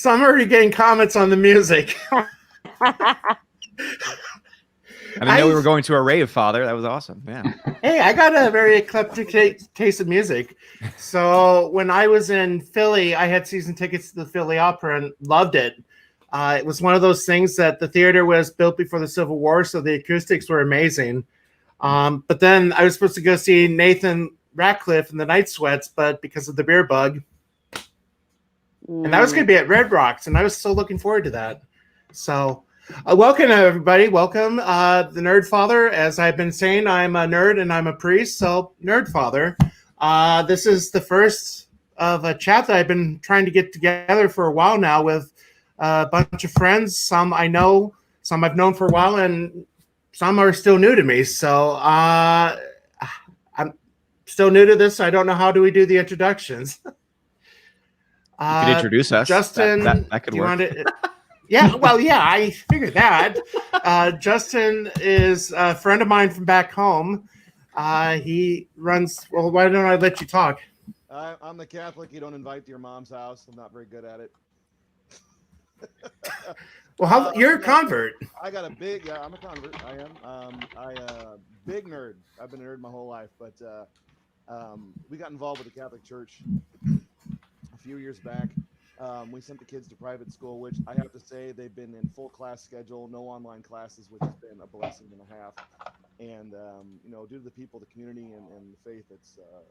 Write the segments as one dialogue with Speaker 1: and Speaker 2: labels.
Speaker 1: I'm already getting comments on the music.
Speaker 2: I didn't know we were going to a rave, Father. That was awesome. Yeah.
Speaker 1: Hey, I got a very eclectic taste of music. So when I was in Philly, I had season tickets to the Philly Opera and loved it. It was one of those things that the theater was built before the Civil War, so the acoustics were amazing. But then I was supposed to go see Nathan Ratcliffe and the Night Sweats, but because of the beer bug. And that was going to be at Red Rocks, and I was still looking forward to that. So welcome, everybody. Welcome. The Nerd Father, as I've been saying, I'm a nerd and I'm a priest, so Nerd Father. This is the first of a chat that I've been trying to get together for a while now with a bunch of friends. Some I know, some I've known for a while, and some are still new to me. So I'm still new to this. I don't know how do we do the introductions.
Speaker 2: You could introduce us.
Speaker 1: Justin,
Speaker 2: that could work.
Speaker 1: Yeah, well, yeah, I figured that. Justin is a friend of mine from back home. He runs, well, why don't I let you talk?
Speaker 3: I'm the Catholic you don't invite to your mom's house. I'm not very good at it.
Speaker 1: Well, you're a convert.
Speaker 3: I'm a convert. I am. Big nerd. I've been a nerd my whole life, but we got involved with the Catholic Church a few years back. We sent the kids to private school, which I have to say they've been in full class schedule, no online classes, which has been a blessing and a half. And due to the people, the community, and the faith,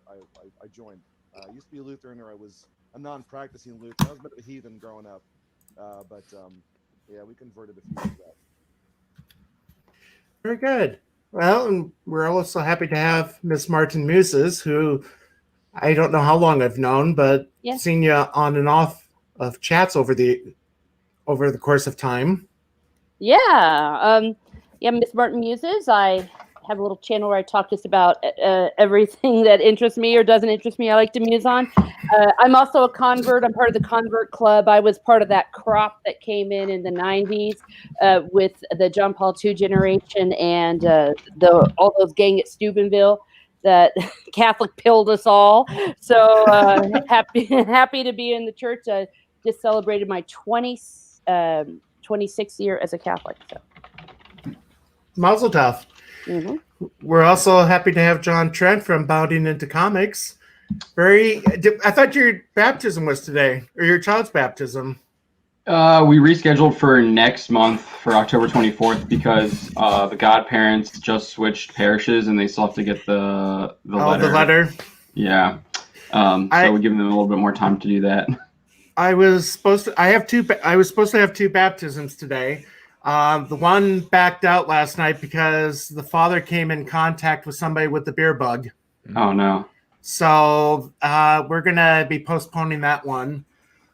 Speaker 3: I joined. I used to be a Lutheran, or I was a non-practicing Lutheran. I was a bit of a heathen growing up, but we converted a few years back.
Speaker 1: Very good. Well, and we're also happy to have Ms Martin Muses, who I don't know how long I've known, but seen you on and off of chats over the course of time.
Speaker 4: Yeah. Ms Martin Muses. I have a little channel where I talk just about everything that interests me or doesn't interest me. I like to muse on. I'm also a convert. I'm part of the convert club. I was part of that crop that came in the 90s with the John Paul II generation and all those gang at Steubenville that Catholic pilled us all. So happy to be in the church. I just celebrated my 26th year as a Catholic. So.
Speaker 1: Mazel tov. Mm-hmm. We're also happy to have John Trent from Bouding into Comics. I thought your baptism was today, or your child's baptism.
Speaker 5: We rescheduled for next month for October 24th because the godparents just switched parishes and they still have to get the letter.
Speaker 1: The letter.
Speaker 5: Yeah. So we're giving them a little bit more time to do that.
Speaker 1: I was supposed to have two baptisms today. The one backed out last night because the father came in contact with somebody with the beer bug.
Speaker 5: Oh no.
Speaker 1: So we're gonna be postponing that one.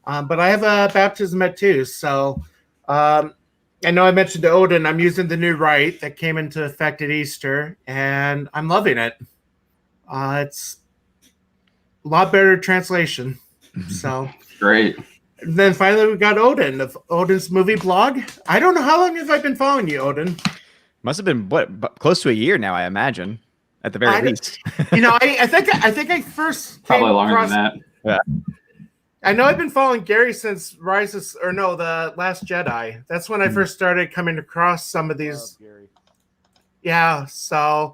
Speaker 1: But I have a baptism at 2. So I know I mentioned to Odin, I'm using the new rite that came into effect at Easter, and I'm loving it. It's a lot better translation. So
Speaker 5: great.
Speaker 1: And then finally we got Odin of Odin's movie blog. I don't know how long have I been following you, Odin?
Speaker 2: Must have been close to a year now, I imagine, at the very least.
Speaker 1: I think I first
Speaker 5: probably longer than that.
Speaker 2: Yeah.
Speaker 1: I know I've been following Gary since The Last Jedi. That's when I first started coming across some of these.
Speaker 3: Gary.
Speaker 1: Yeah. So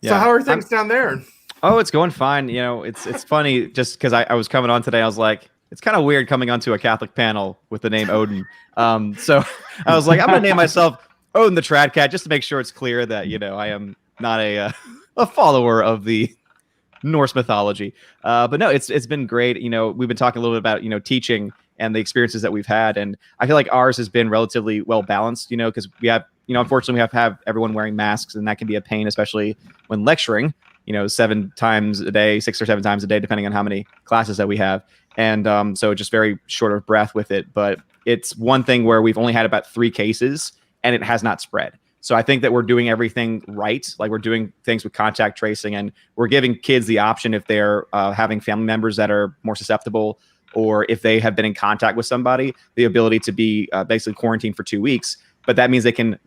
Speaker 1: how are things down there?
Speaker 2: Oh, it's going fine. It's funny just because I was coming on today. I was like, it's kind of weird coming onto a Catholic panel with the name Odin. So I was like, I'm going to name myself Odin the Tradcat just to make sure it's clear that, I am not a follower of the Norse mythology. But no, it's been great. We've been talking a little bit about, teaching and the experiences that we've had. And I feel like ours has been relatively well balanced, because we have, unfortunately we have to have everyone wearing masks, and that can be a pain, especially when lecturing, 7 times a day, 6 or 7 times a day, depending on how many classes that we have. And so just very short of breath with it. But it's one thing where we've only had about 3 cases and it has not spread. So I think that we're doing everything right. Like we're doing things with contact tracing, and we're giving kids the option if they're having family members that are more susceptible, or if they have been in contact with somebody, the ability to be basically quarantined for 2 weeks. But that means they can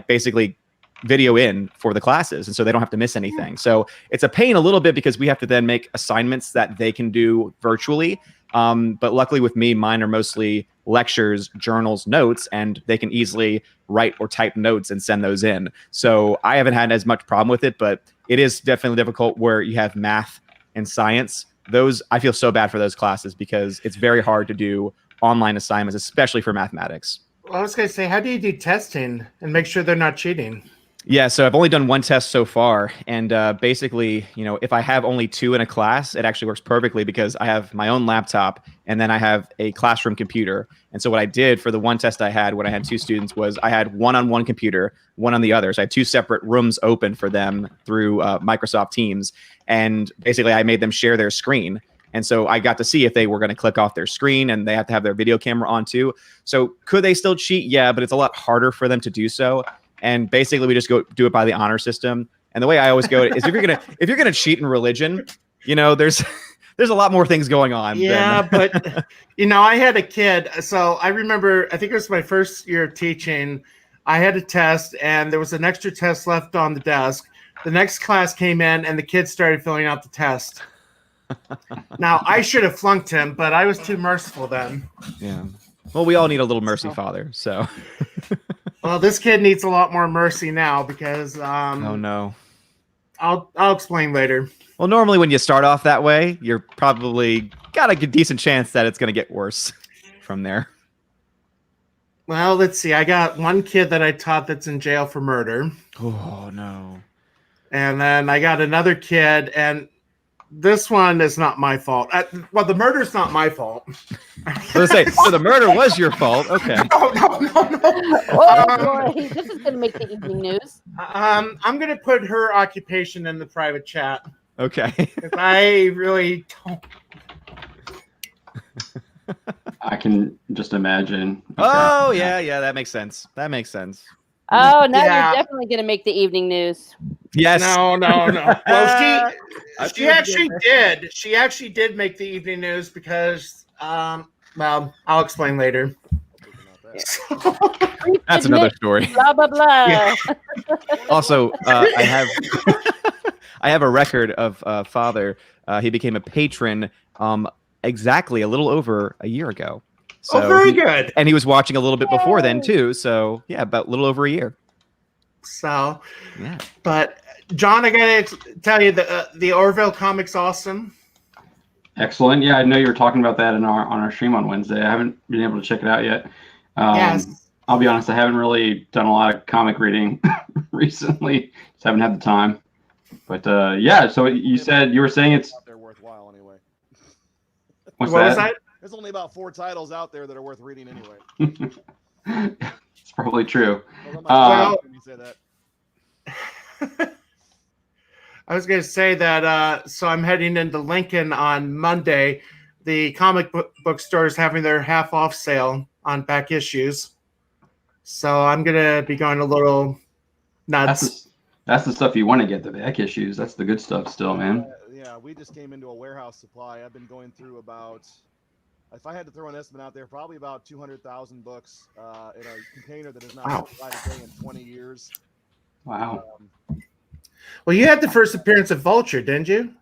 Speaker 2: basically video in for the classes, and so they don't have to miss anything. So it's a pain a little bit because we have to then make assignments that they can do virtually. But luckily with me, mine are mostly lectures, journals, notes, and they can easily write or type notes and send those in. So I haven't had as much problem with it, but it is definitely difficult where you have math and science. Those, I feel so bad for those classes because it's very hard to do online assignments, especially for mathematics.
Speaker 1: Well, I was going to say, how do you do testing and make sure they're not cheating?
Speaker 2: Yeah, so I've only done one test so far, and basically, if I have only 2 in a class, it actually works perfectly because I have my own laptop, and then I have a classroom computer. And so what I did for the one test I had when I had 2 students was I had one on one computer, one on the other. So I had 2 separate rooms open for them through Microsoft Teams, and basically I made them share their screen. And so I got to see if they were going to click off their screen, and they have to have their video camera on too. So could they still cheat? Yeah, but it's a lot harder for them to do so. And basically, we just go do it by the honor system. And the way I always go is if you're gonna cheat in religion, there's a lot more things going on.
Speaker 1: Yeah, but I had a kid. So I remember, I think it was my first year of teaching. I had a test, and there was an extra test left on the desk. The next class came in, and the kid started filling out the test. Now I should have flunked him, but I was too merciful then.
Speaker 2: Yeah. Well, we all need a little mercy, Father. So.
Speaker 1: Well, this kid needs a lot more mercy now because
Speaker 2: oh no.
Speaker 1: I'll explain later.
Speaker 2: Well, normally when you start off that way, you're probably got a good, decent chance that it's going to get worse from there.
Speaker 1: Well, let's see. I got one kid that I taught that's in jail for murder.
Speaker 2: Oh no.
Speaker 1: And then I got another kid, and this one is not my fault. Well, the murder's not my fault.
Speaker 2: Let's say, so the murder was your fault. Okay.
Speaker 1: No.
Speaker 4: Oh, boy. This is going to make the evening news.
Speaker 1: I'm going to put her occupation in the private chat.
Speaker 2: Okay.
Speaker 1: I really don't.
Speaker 5: I can just imagine. Okay.
Speaker 2: Oh, yeah, that makes sense.
Speaker 4: Oh, now
Speaker 1: Yeah.
Speaker 4: you're definitely going to make the evening news.
Speaker 2: Yes.
Speaker 1: No. Well, she
Speaker 2: feel
Speaker 1: actually
Speaker 2: good.
Speaker 1: did. She actually did make the evening news because, well, I'll explain later.
Speaker 2: That's another story.
Speaker 4: Blah, blah, blah.
Speaker 1: Yeah.
Speaker 2: Also, I have a record of Father. He became a patron exactly a little over a year ago. So
Speaker 1: very good.
Speaker 2: And he was watching a little bit before then too. So yeah, about a little over a year.
Speaker 1: So,
Speaker 2: Yeah.
Speaker 1: but John, I gotta tell you, the Orville comic's awesome.
Speaker 5: Excellent. Yeah, I know you were talking about that on our stream on Wednesday. I haven't been able to check it out yet.
Speaker 1: Yes.
Speaker 5: I'll be honest, I haven't really done a lot of comic reading recently. Just haven't had the time. But yeah, so you were saying it's
Speaker 3: Out there worthwhile anyway.
Speaker 5: what's
Speaker 1: What was
Speaker 5: that?
Speaker 1: that?
Speaker 3: There's only about 4 titles out there that are worth reading anyway.
Speaker 5: It's probably true.
Speaker 3: So I'm not when you say that.
Speaker 1: I was going to say that, so I'm heading into Lincoln on Monday. The comic book store is having their half off sale on back issues. So I'm going to be going a little nuts.
Speaker 5: That's the stuff you want to get, the back issues. That's the good stuff still, man.
Speaker 3: Yeah, we just came into a warehouse supply. I've been going through about, if I had to throw an estimate out there, probably about 200,000 books in a container that has not
Speaker 1: Wow.
Speaker 3: been supplied a day in 20 years.
Speaker 5: Wow.
Speaker 1: Well, you had the first appearance of Vulture, didn't you?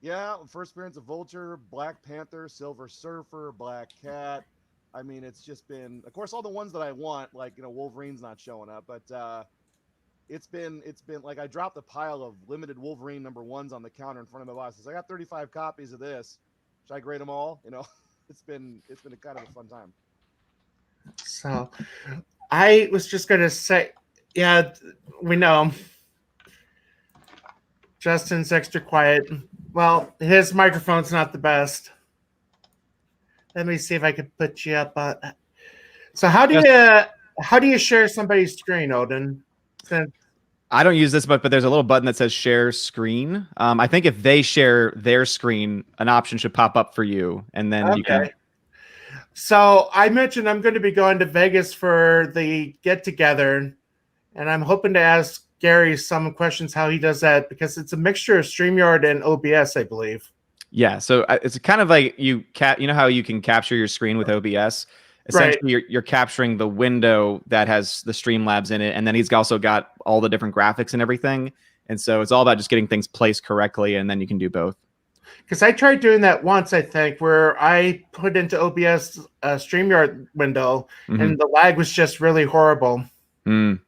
Speaker 3: Yeah, first appearance of Vulture, Black Panther, Silver Surfer, Black Cat. I mean, it's just been, of course, all the ones that I want, like, Wolverine's not showing up, but it's been like I dropped a pile of limited Wolverine #1s on the counter in front of my boss. I got 35 copies of this. Should I grade them all? It's been a kind of a fun time.
Speaker 1: So I was just going to say, yeah, we know Justin's extra quiet. Well, his microphone's not the best. Let me see if I could put you up on. So how do you share somebody's screen, Odin?
Speaker 2: I don't use this, but there's a little button that says share screen. I think if they share their screen, an option should pop up for you, and then you can.
Speaker 1: So I mentioned I'm going to be going to Vegas for the get together, and I'm hoping to ask Gary some questions how he does that because it's a mixture of StreamYard and OBS, I believe.
Speaker 2: Yeah, so it's kind of like you know how you can capture your screen with OBS. Essentially, you're capturing the window that has the Streamlabs in it, and then he's also got all the different graphics and everything. And so it's all about just getting things placed correctly, and then you can do both.
Speaker 1: Because I tried doing that once, I think, where I put into OBS a StreamYard window, and the lag was just really horrible.
Speaker 2: Mm.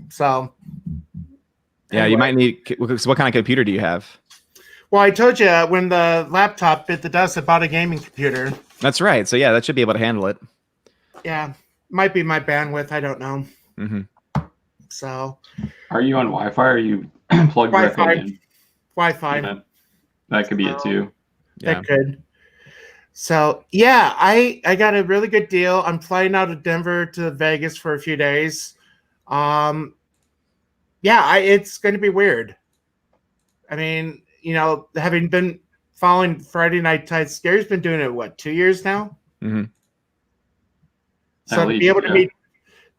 Speaker 1: So,
Speaker 2: Yeah,
Speaker 1: anyway.
Speaker 2: you might need. What kind of computer do you have?
Speaker 1: Well, I told you when the laptop bit the dust, I bought a gaming computer.
Speaker 2: That's right. So yeah, that should be able to handle it.
Speaker 1: Yeah, might be my bandwidth. I don't know.
Speaker 2: Mm-hmm.
Speaker 1: So,
Speaker 5: Are you on Wi-Fi or are you plugged
Speaker 1: Wi-Fi.
Speaker 5: directly in?
Speaker 1: Wi-Fi.
Speaker 5: Yeah, that could be it too.
Speaker 2: Yeah.
Speaker 1: That could. So yeah, I got a really good deal. I'm flying out of Denver to Vegas for a few days. Yeah, it's going to be weird. I mean, having been following Friday Night Tides, Gary's been doing it, what, 2 years now?
Speaker 2: Mm-hmm.
Speaker 1: So to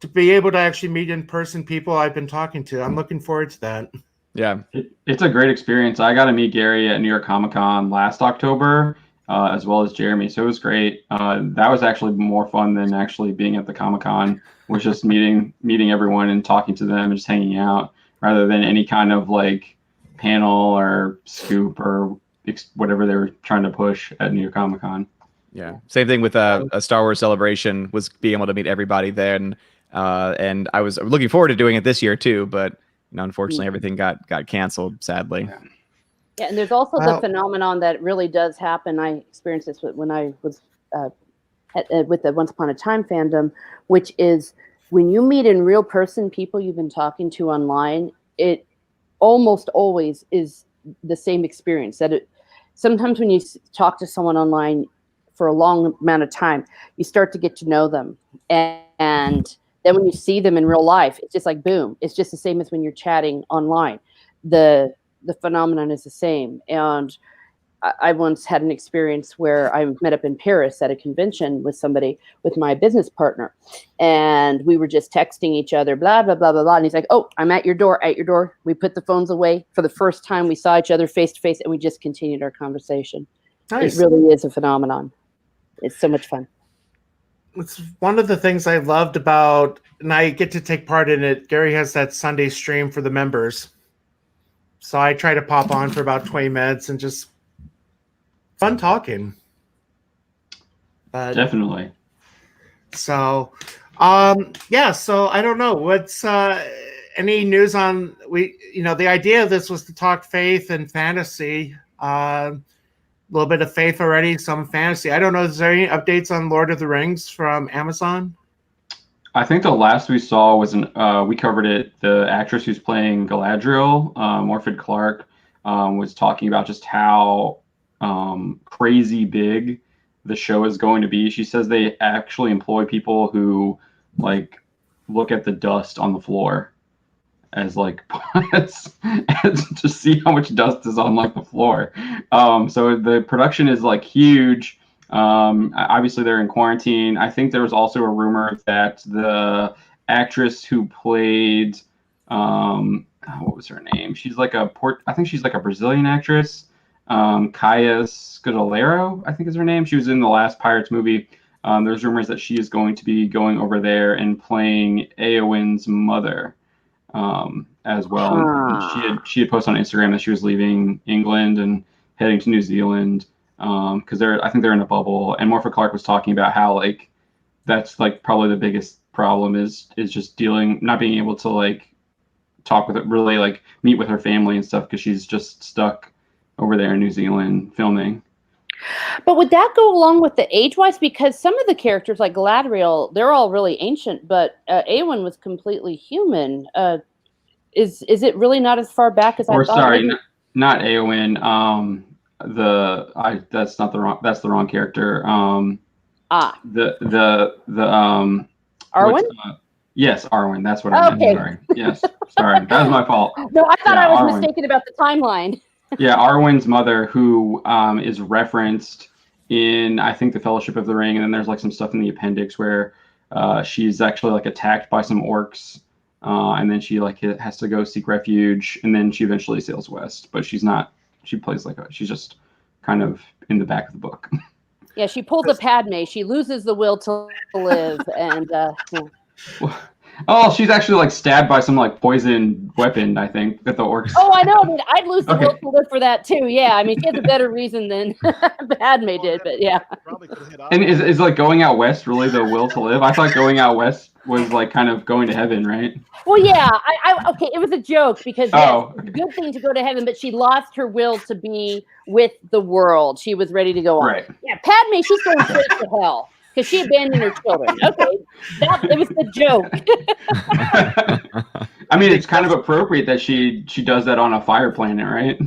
Speaker 1: be able to actually meet in person people I've been talking to, I'm looking forward to that.
Speaker 2: Yeah.
Speaker 5: It's a great experience. I got to meet Gary at New York Comic Con last October, as well as Jeremy. So it was great. That was actually more fun than actually being at the Comic Con, was just meeting everyone and talking to them and just hanging out, rather than any kind of like panel or scoop or whatever they were trying to push at New York Comic Con.
Speaker 2: Yeah. Same thing with a Star Wars Celebration, was being able to meet everybody then. And I was looking forward to doing it this year too, but unfortunately everything got canceled, sadly.
Speaker 4: Yeah, and there's also the phenomenon that really does happen. I experienced this when I was with the Once Upon a Time fandom, which is when you meet in real person people you've been talking to online, it almost always is the same experience. That sometimes when you talk to someone online for a long amount of time, you start to get to know them, and then when you see them in real life, it's just like boom. It's just the same as when you're chatting online. The phenomenon is the same. And I once had an experience where I met up in Paris at a convention with my business partner, and we were just texting each other, blah, blah, blah, blah, blah. And he's like, "Oh, I'm at your door, at your door." We put the phones away. For the first time, we saw each other face to face, and we just continued our conversation.
Speaker 1: Nice.
Speaker 4: It really is a phenomenon. It's so much fun.
Speaker 1: It's one of the things I loved about, and I get to take part in it. Gary has that Sunday stream for the members. So I try to pop on for about 20 minutes and just fun talking.
Speaker 5: Definitely.
Speaker 1: So, so I don't know. What's any news on the idea of this was to talk faith and fantasy. A little bit of faith already, some fantasy. I don't know. Is there any updates on Lord of the Rings from Amazon?
Speaker 5: I think the last we saw was we covered it. The actress who's playing Galadriel, Morfydd Clark, was talking about just how crazy big the show is going to be. She says they actually employ people who like look at the dust on the floor as like as to see how much dust is on like the floor. So the production is like huge. Obviously they're in quarantine. I think there was also a rumor that the actress who played what was her name? She's like I think she's like a Brazilian actress. Kaya Scodelario, I think is her name. She was in the last Pirates movie. There's rumors that she is going to be going over there and playing Eowyn's mother as well. And she had posted on Instagram that she was leaving England and heading to New Zealand because I think they're in a bubble. And Morfydd Clark was talking about how like that's like probably the biggest problem is just not being able to like talk with it, really like meet with her family and stuff because she's just stuck over there in New Zealand filming.
Speaker 4: But would that go along with the age-wise? Because some of the characters, like Galadriel, they're all really ancient, but Eowyn was completely human. Is it really not as far back as I thought?
Speaker 5: Sorry, not Eowyn. That's the wrong character.
Speaker 4: Arwen?
Speaker 5: Yes, Arwen. That's what I meant.
Speaker 4: Okay.
Speaker 5: Sorry. Yes. Sorry. That was my fault.
Speaker 4: No, I thought I was
Speaker 5: Arwen.
Speaker 4: mistaken about the timeline.
Speaker 5: Yeah, Arwen's mother, who is referenced in, I think, the Fellowship of the Ring, and then there's like some stuff in the appendix where she's actually like attacked by some orcs, and then she like has to go seek refuge, and then she eventually sails west. But she's not. She plays she's just kind of in the back of the book.
Speaker 4: Yeah, she pulls a Padme. She loses the will to live, and
Speaker 5: Oh, she's actually like stabbed by some like poison weapon, I think, that the orcs.
Speaker 4: Oh, I know. I mean, I'd lose the
Speaker 5: Okay.
Speaker 4: will to live for that too. Yeah, I mean, she has a better reason than Padme did, but yeah.
Speaker 3: Probably could have hit
Speaker 5: And
Speaker 3: Odin.
Speaker 5: is like going out west really the will to live? I thought going out west was like kind of going to heaven, right?
Speaker 4: Well, yeah. Okay, it was a joke because yes,
Speaker 5: Oh,
Speaker 4: it's a good thing to go to heaven, but she lost her will to be with the world. She was ready to go on.
Speaker 5: right.
Speaker 4: Yeah, Padme, she's going straight to hell because she abandoned her children. Okay, it was the joke.
Speaker 5: I mean, it's kind of appropriate that she does that on a fire planet, right?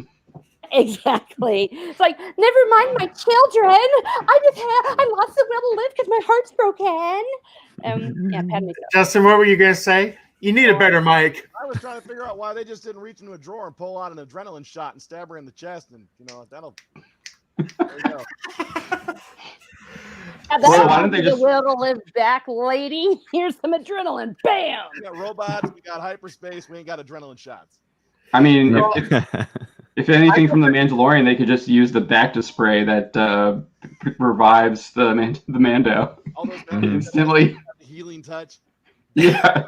Speaker 4: Exactly. It's like, never mind my children. I lost the will to live because my heart's broken. Yeah, Padme.
Speaker 1: Justin, what were you gonna say? You need a better mic.
Speaker 3: I was trying to figure out why they just didn't reach into a drawer and pull out an adrenaline shot and stab her in the chest, and that'll. There you go.
Speaker 5: Well, why don't they
Speaker 4: the
Speaker 5: just-
Speaker 4: will to live back, lady? Here's some adrenaline. Bam.
Speaker 3: We got robots, we got hyperspace, we ain't got adrenaline shots.
Speaker 5: I mean, if anything from the Mandalorian, they could just use the Bacta spray that revives the Mando
Speaker 3: All those
Speaker 5: instantly.
Speaker 3: the healing touch.
Speaker 5: Yeah.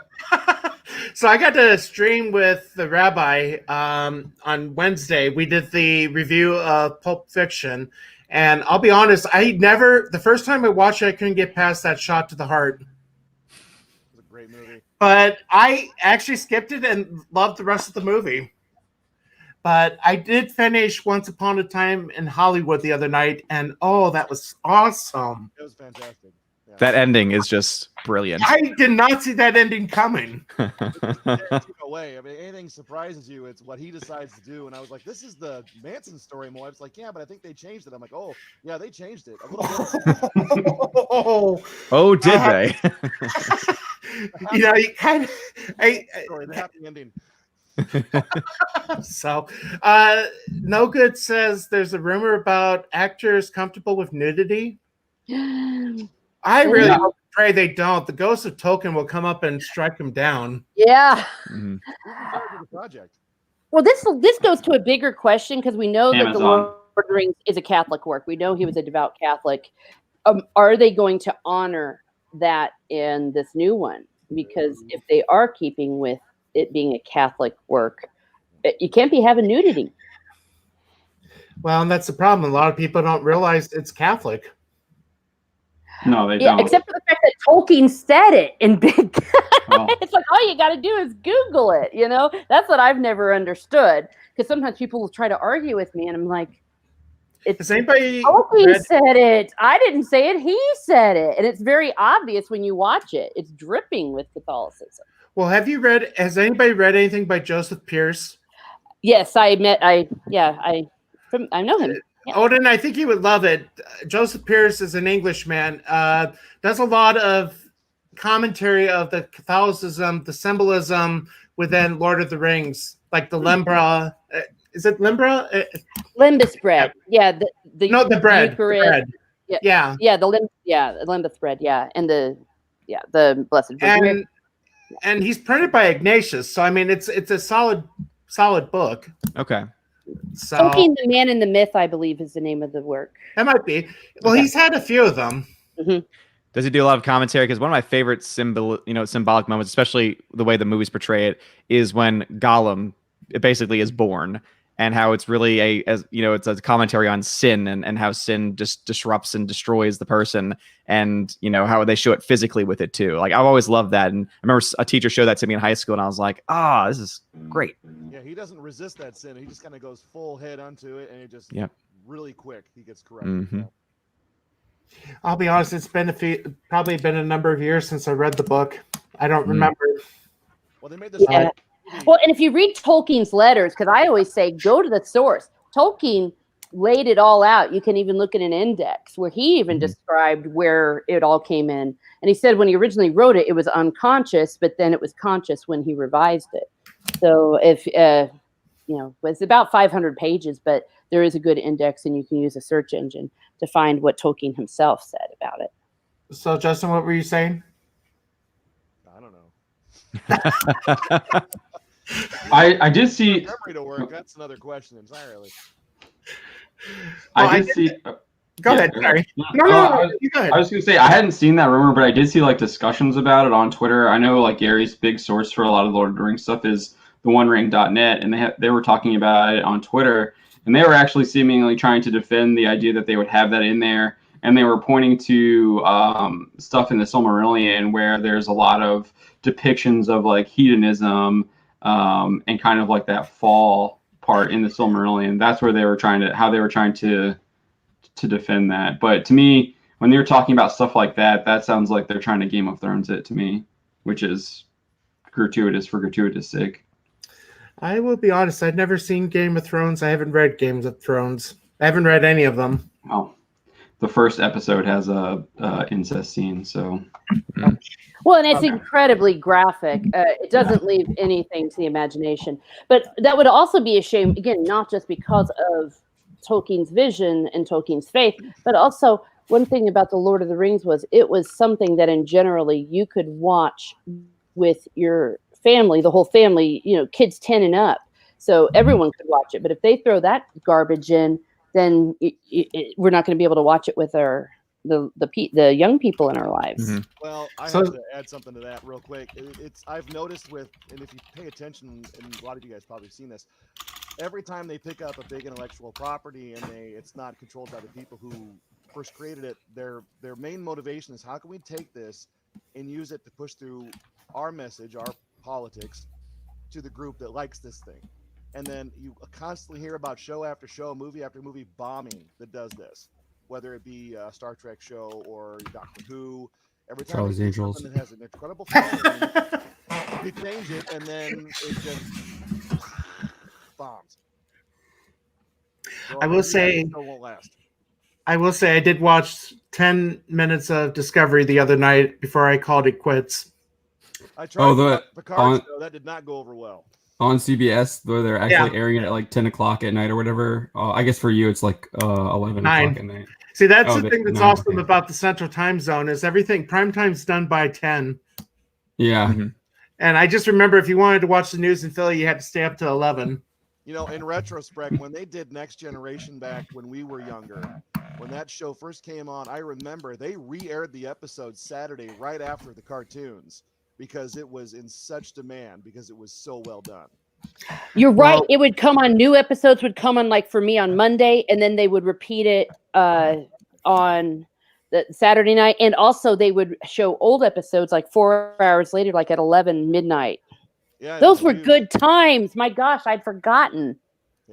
Speaker 1: So I got to stream with the rabbi on Wednesday. We did the review of Pulp Fiction, and I'll be honest, the first time I watched it, I couldn't get past that shot to the heart.
Speaker 3: It was a great movie.
Speaker 1: But I actually skipped it and loved the rest of the movie. But I did finish Once Upon a Time in Hollywood the other night, and oh, that was awesome.
Speaker 3: It was fantastic. Yeah.
Speaker 2: That ending is just brilliant.
Speaker 1: I did not see that ending coming.
Speaker 3: No way. I mean, anything surprises you, it's what he decides to do. And I was like, this is the Manson story more. I was like, yeah, but I think they changed it. I'm like, oh, yeah, they changed it a little bit.
Speaker 2: Oh, did they?
Speaker 1: You kind of.
Speaker 3: Story, the happy ending.
Speaker 1: So, No Good says there's a rumor about actors comfortable with nudity. I really
Speaker 5: Yeah.
Speaker 1: hope, pray they don't. The ghost of Tolkien will come up and strike them down.
Speaker 4: Yeah.
Speaker 2: Mhm.
Speaker 3: The project.
Speaker 4: Well, this goes to a bigger question because we know that the
Speaker 5: Amazon.
Speaker 4: Lord of the Rings is a Catholic work. We know he was a devout Catholic. Are they going to honor that in this new one? Because if they are keeping with it being a Catholic work, you can't be having nudity.
Speaker 1: Well, and that's the problem. A lot of people don't realize it's Catholic.
Speaker 5: No, they
Speaker 4: Yeah,
Speaker 5: don't.
Speaker 4: except for the fact that Tolkien said it in big.
Speaker 5: Well,
Speaker 4: It's like all you got to do is Google it. That's what I've never understood. Because sometimes people will try to argue with me, and I'm like,
Speaker 1: Has anybody
Speaker 4: Tolkien
Speaker 1: read,
Speaker 4: said it. I didn't say it. He said it, and it's very obvious when you watch it. It's dripping with Catholicism.
Speaker 1: well, has anybody read anything by Joseph Pierce?
Speaker 4: Yes, I know him. Yeah.
Speaker 1: Odin, I think you would love it. Joseph Pierce is an Englishman. Does a lot of commentary of the Catholicism, the symbolism within Lord of the Rings, like the Lembra. Is it Lembra?
Speaker 4: Limbus bread. Yeah, the
Speaker 1: The bread.
Speaker 4: Eucharist.
Speaker 1: Yeah.
Speaker 4: Yeah, the limbus bread. Yeah, and the Blessed Virgin.
Speaker 1: And he's printed by Ignatius, so I mean it's a solid book.
Speaker 2: Okay.
Speaker 1: So
Speaker 4: Tolkien, the Man in the Myth, I believe, is the name of the work.
Speaker 1: that might be. Well,
Speaker 4: Okay.
Speaker 1: he's had a few of them.
Speaker 2: Does he do a lot of commentary? Because one of my favorite symbolic moments, especially the way the movies portray it, is when Gollum basically is born, and how it's really it's a commentary on sin and how sin just disrupts and destroys the person, and how they show it physically with it too. Like I've always loved that, and I remember a teacher showed that to me in high school, and I was like, this is great.
Speaker 3: Yeah, he doesn't resist that sin. He just kind of goes full head onto it, and it just really quick he gets corrected.
Speaker 2: Mhm.
Speaker 1: I'll be honest, it's been probably been a number of years since I read the book. I don't remember.
Speaker 3: Well, they made this.
Speaker 4: Yeah. Well, and if you read Tolkien's letters, because I always say go to the source. Tolkien laid it all out. You can even look at an index where he even described where it all came in. And he said when he originally wrote it, it was unconscious, but then it was conscious when he revised it. So if it's about 500 pages, but there is a good index, and you can use a search engine to find what Tolkien himself said about it.
Speaker 1: So, Justin, what were you saying?
Speaker 3: I don't know.
Speaker 5: I did see.
Speaker 3: Memory to work. That's another question entirely.
Speaker 1: Well,
Speaker 5: I did see.
Speaker 1: Go ahead, Gary. No, you go ahead.
Speaker 5: I was gonna say I hadn't seen that rumor, but I did see like discussions about it on Twitter. I know like Gary's big source for a lot of Lord of the Rings stuff is theonering.net, and they were talking about it on Twitter, and they were actually seemingly trying to defend the idea that they would have that in there, and they were pointing to stuff in the Silmarillion where there's a lot of depictions of like hedonism and kind of like that fall part in the Silmarillion. That's where they were trying to defend that. But to me, when they were talking about stuff like that, that sounds like they're trying to Game of Thrones it to me, which is gratuitous for gratuitous sake.
Speaker 1: I will be honest, I've never seen Game of Thrones. I haven't read Games of Thrones. I haven't read any of them.
Speaker 5: Oh, the first episode has a incest scene, so.
Speaker 4: Well, and it's incredibly graphic. It doesn't leave anything to the imagination. But that would also be a shame, again, not just because of Tolkien's vision and Tolkien's faith, but also one thing about the Lord of the Rings was it was something that in generally you could watch with your family, the whole family, kids 10 and up. So everyone could watch it. But if they throw that garbage in, then we're not going to be able to watch it with the young people in our lives.
Speaker 2: Mm-hmm.
Speaker 3: Well, I have to add something to that real quick. I've noticed and if you pay attention, and a lot of you guys probably seen this, every time they pick up a big intellectual property and it's not controlled by the people who first created it, their main motivation is how can we take this and use it to push through our message, our politics, to the group that likes this thing. And then you constantly hear about show after show, movie after movie bombing that does this, whether it be a Star Trek show or Doctor Who. Every time
Speaker 6: Charlie's Angels
Speaker 3: that has an incredible following, you change it, and then it just bombs. So
Speaker 1: I will say,
Speaker 3: it won't last.
Speaker 1: I did watch 10 minutes of Discovery the other night before I called it quits.
Speaker 3: I tried the Picard
Speaker 6: on,
Speaker 3: show. That did not go over well.
Speaker 6: On CBS, where they're actually airing it at like 10 o'clock at night or whatever. I guess for you, it's like 11 o'clock at night.
Speaker 1: See, that's the thing that's awesome about the Central Time Zone is everything prime time's done by 10.
Speaker 6: Yeah.
Speaker 2: Mm-hmm.
Speaker 1: And I just remember if you wanted to watch the news in Philly, you had to stay up to 11.
Speaker 3: In retrospect, when they did Next Generation back when we were younger, when that show first came on, I remember they re-aired the episode Saturday right after the cartoons because it was in such demand because it was so well done.
Speaker 4: You're right. It would come on, new episodes would come on, like for me on Monday, and then they would repeat it on the Saturday night. And also they would show old episodes like 4 hours later, like at 11 midnight.
Speaker 3: Yeah,
Speaker 4: those were good times. My gosh, I'd forgotten.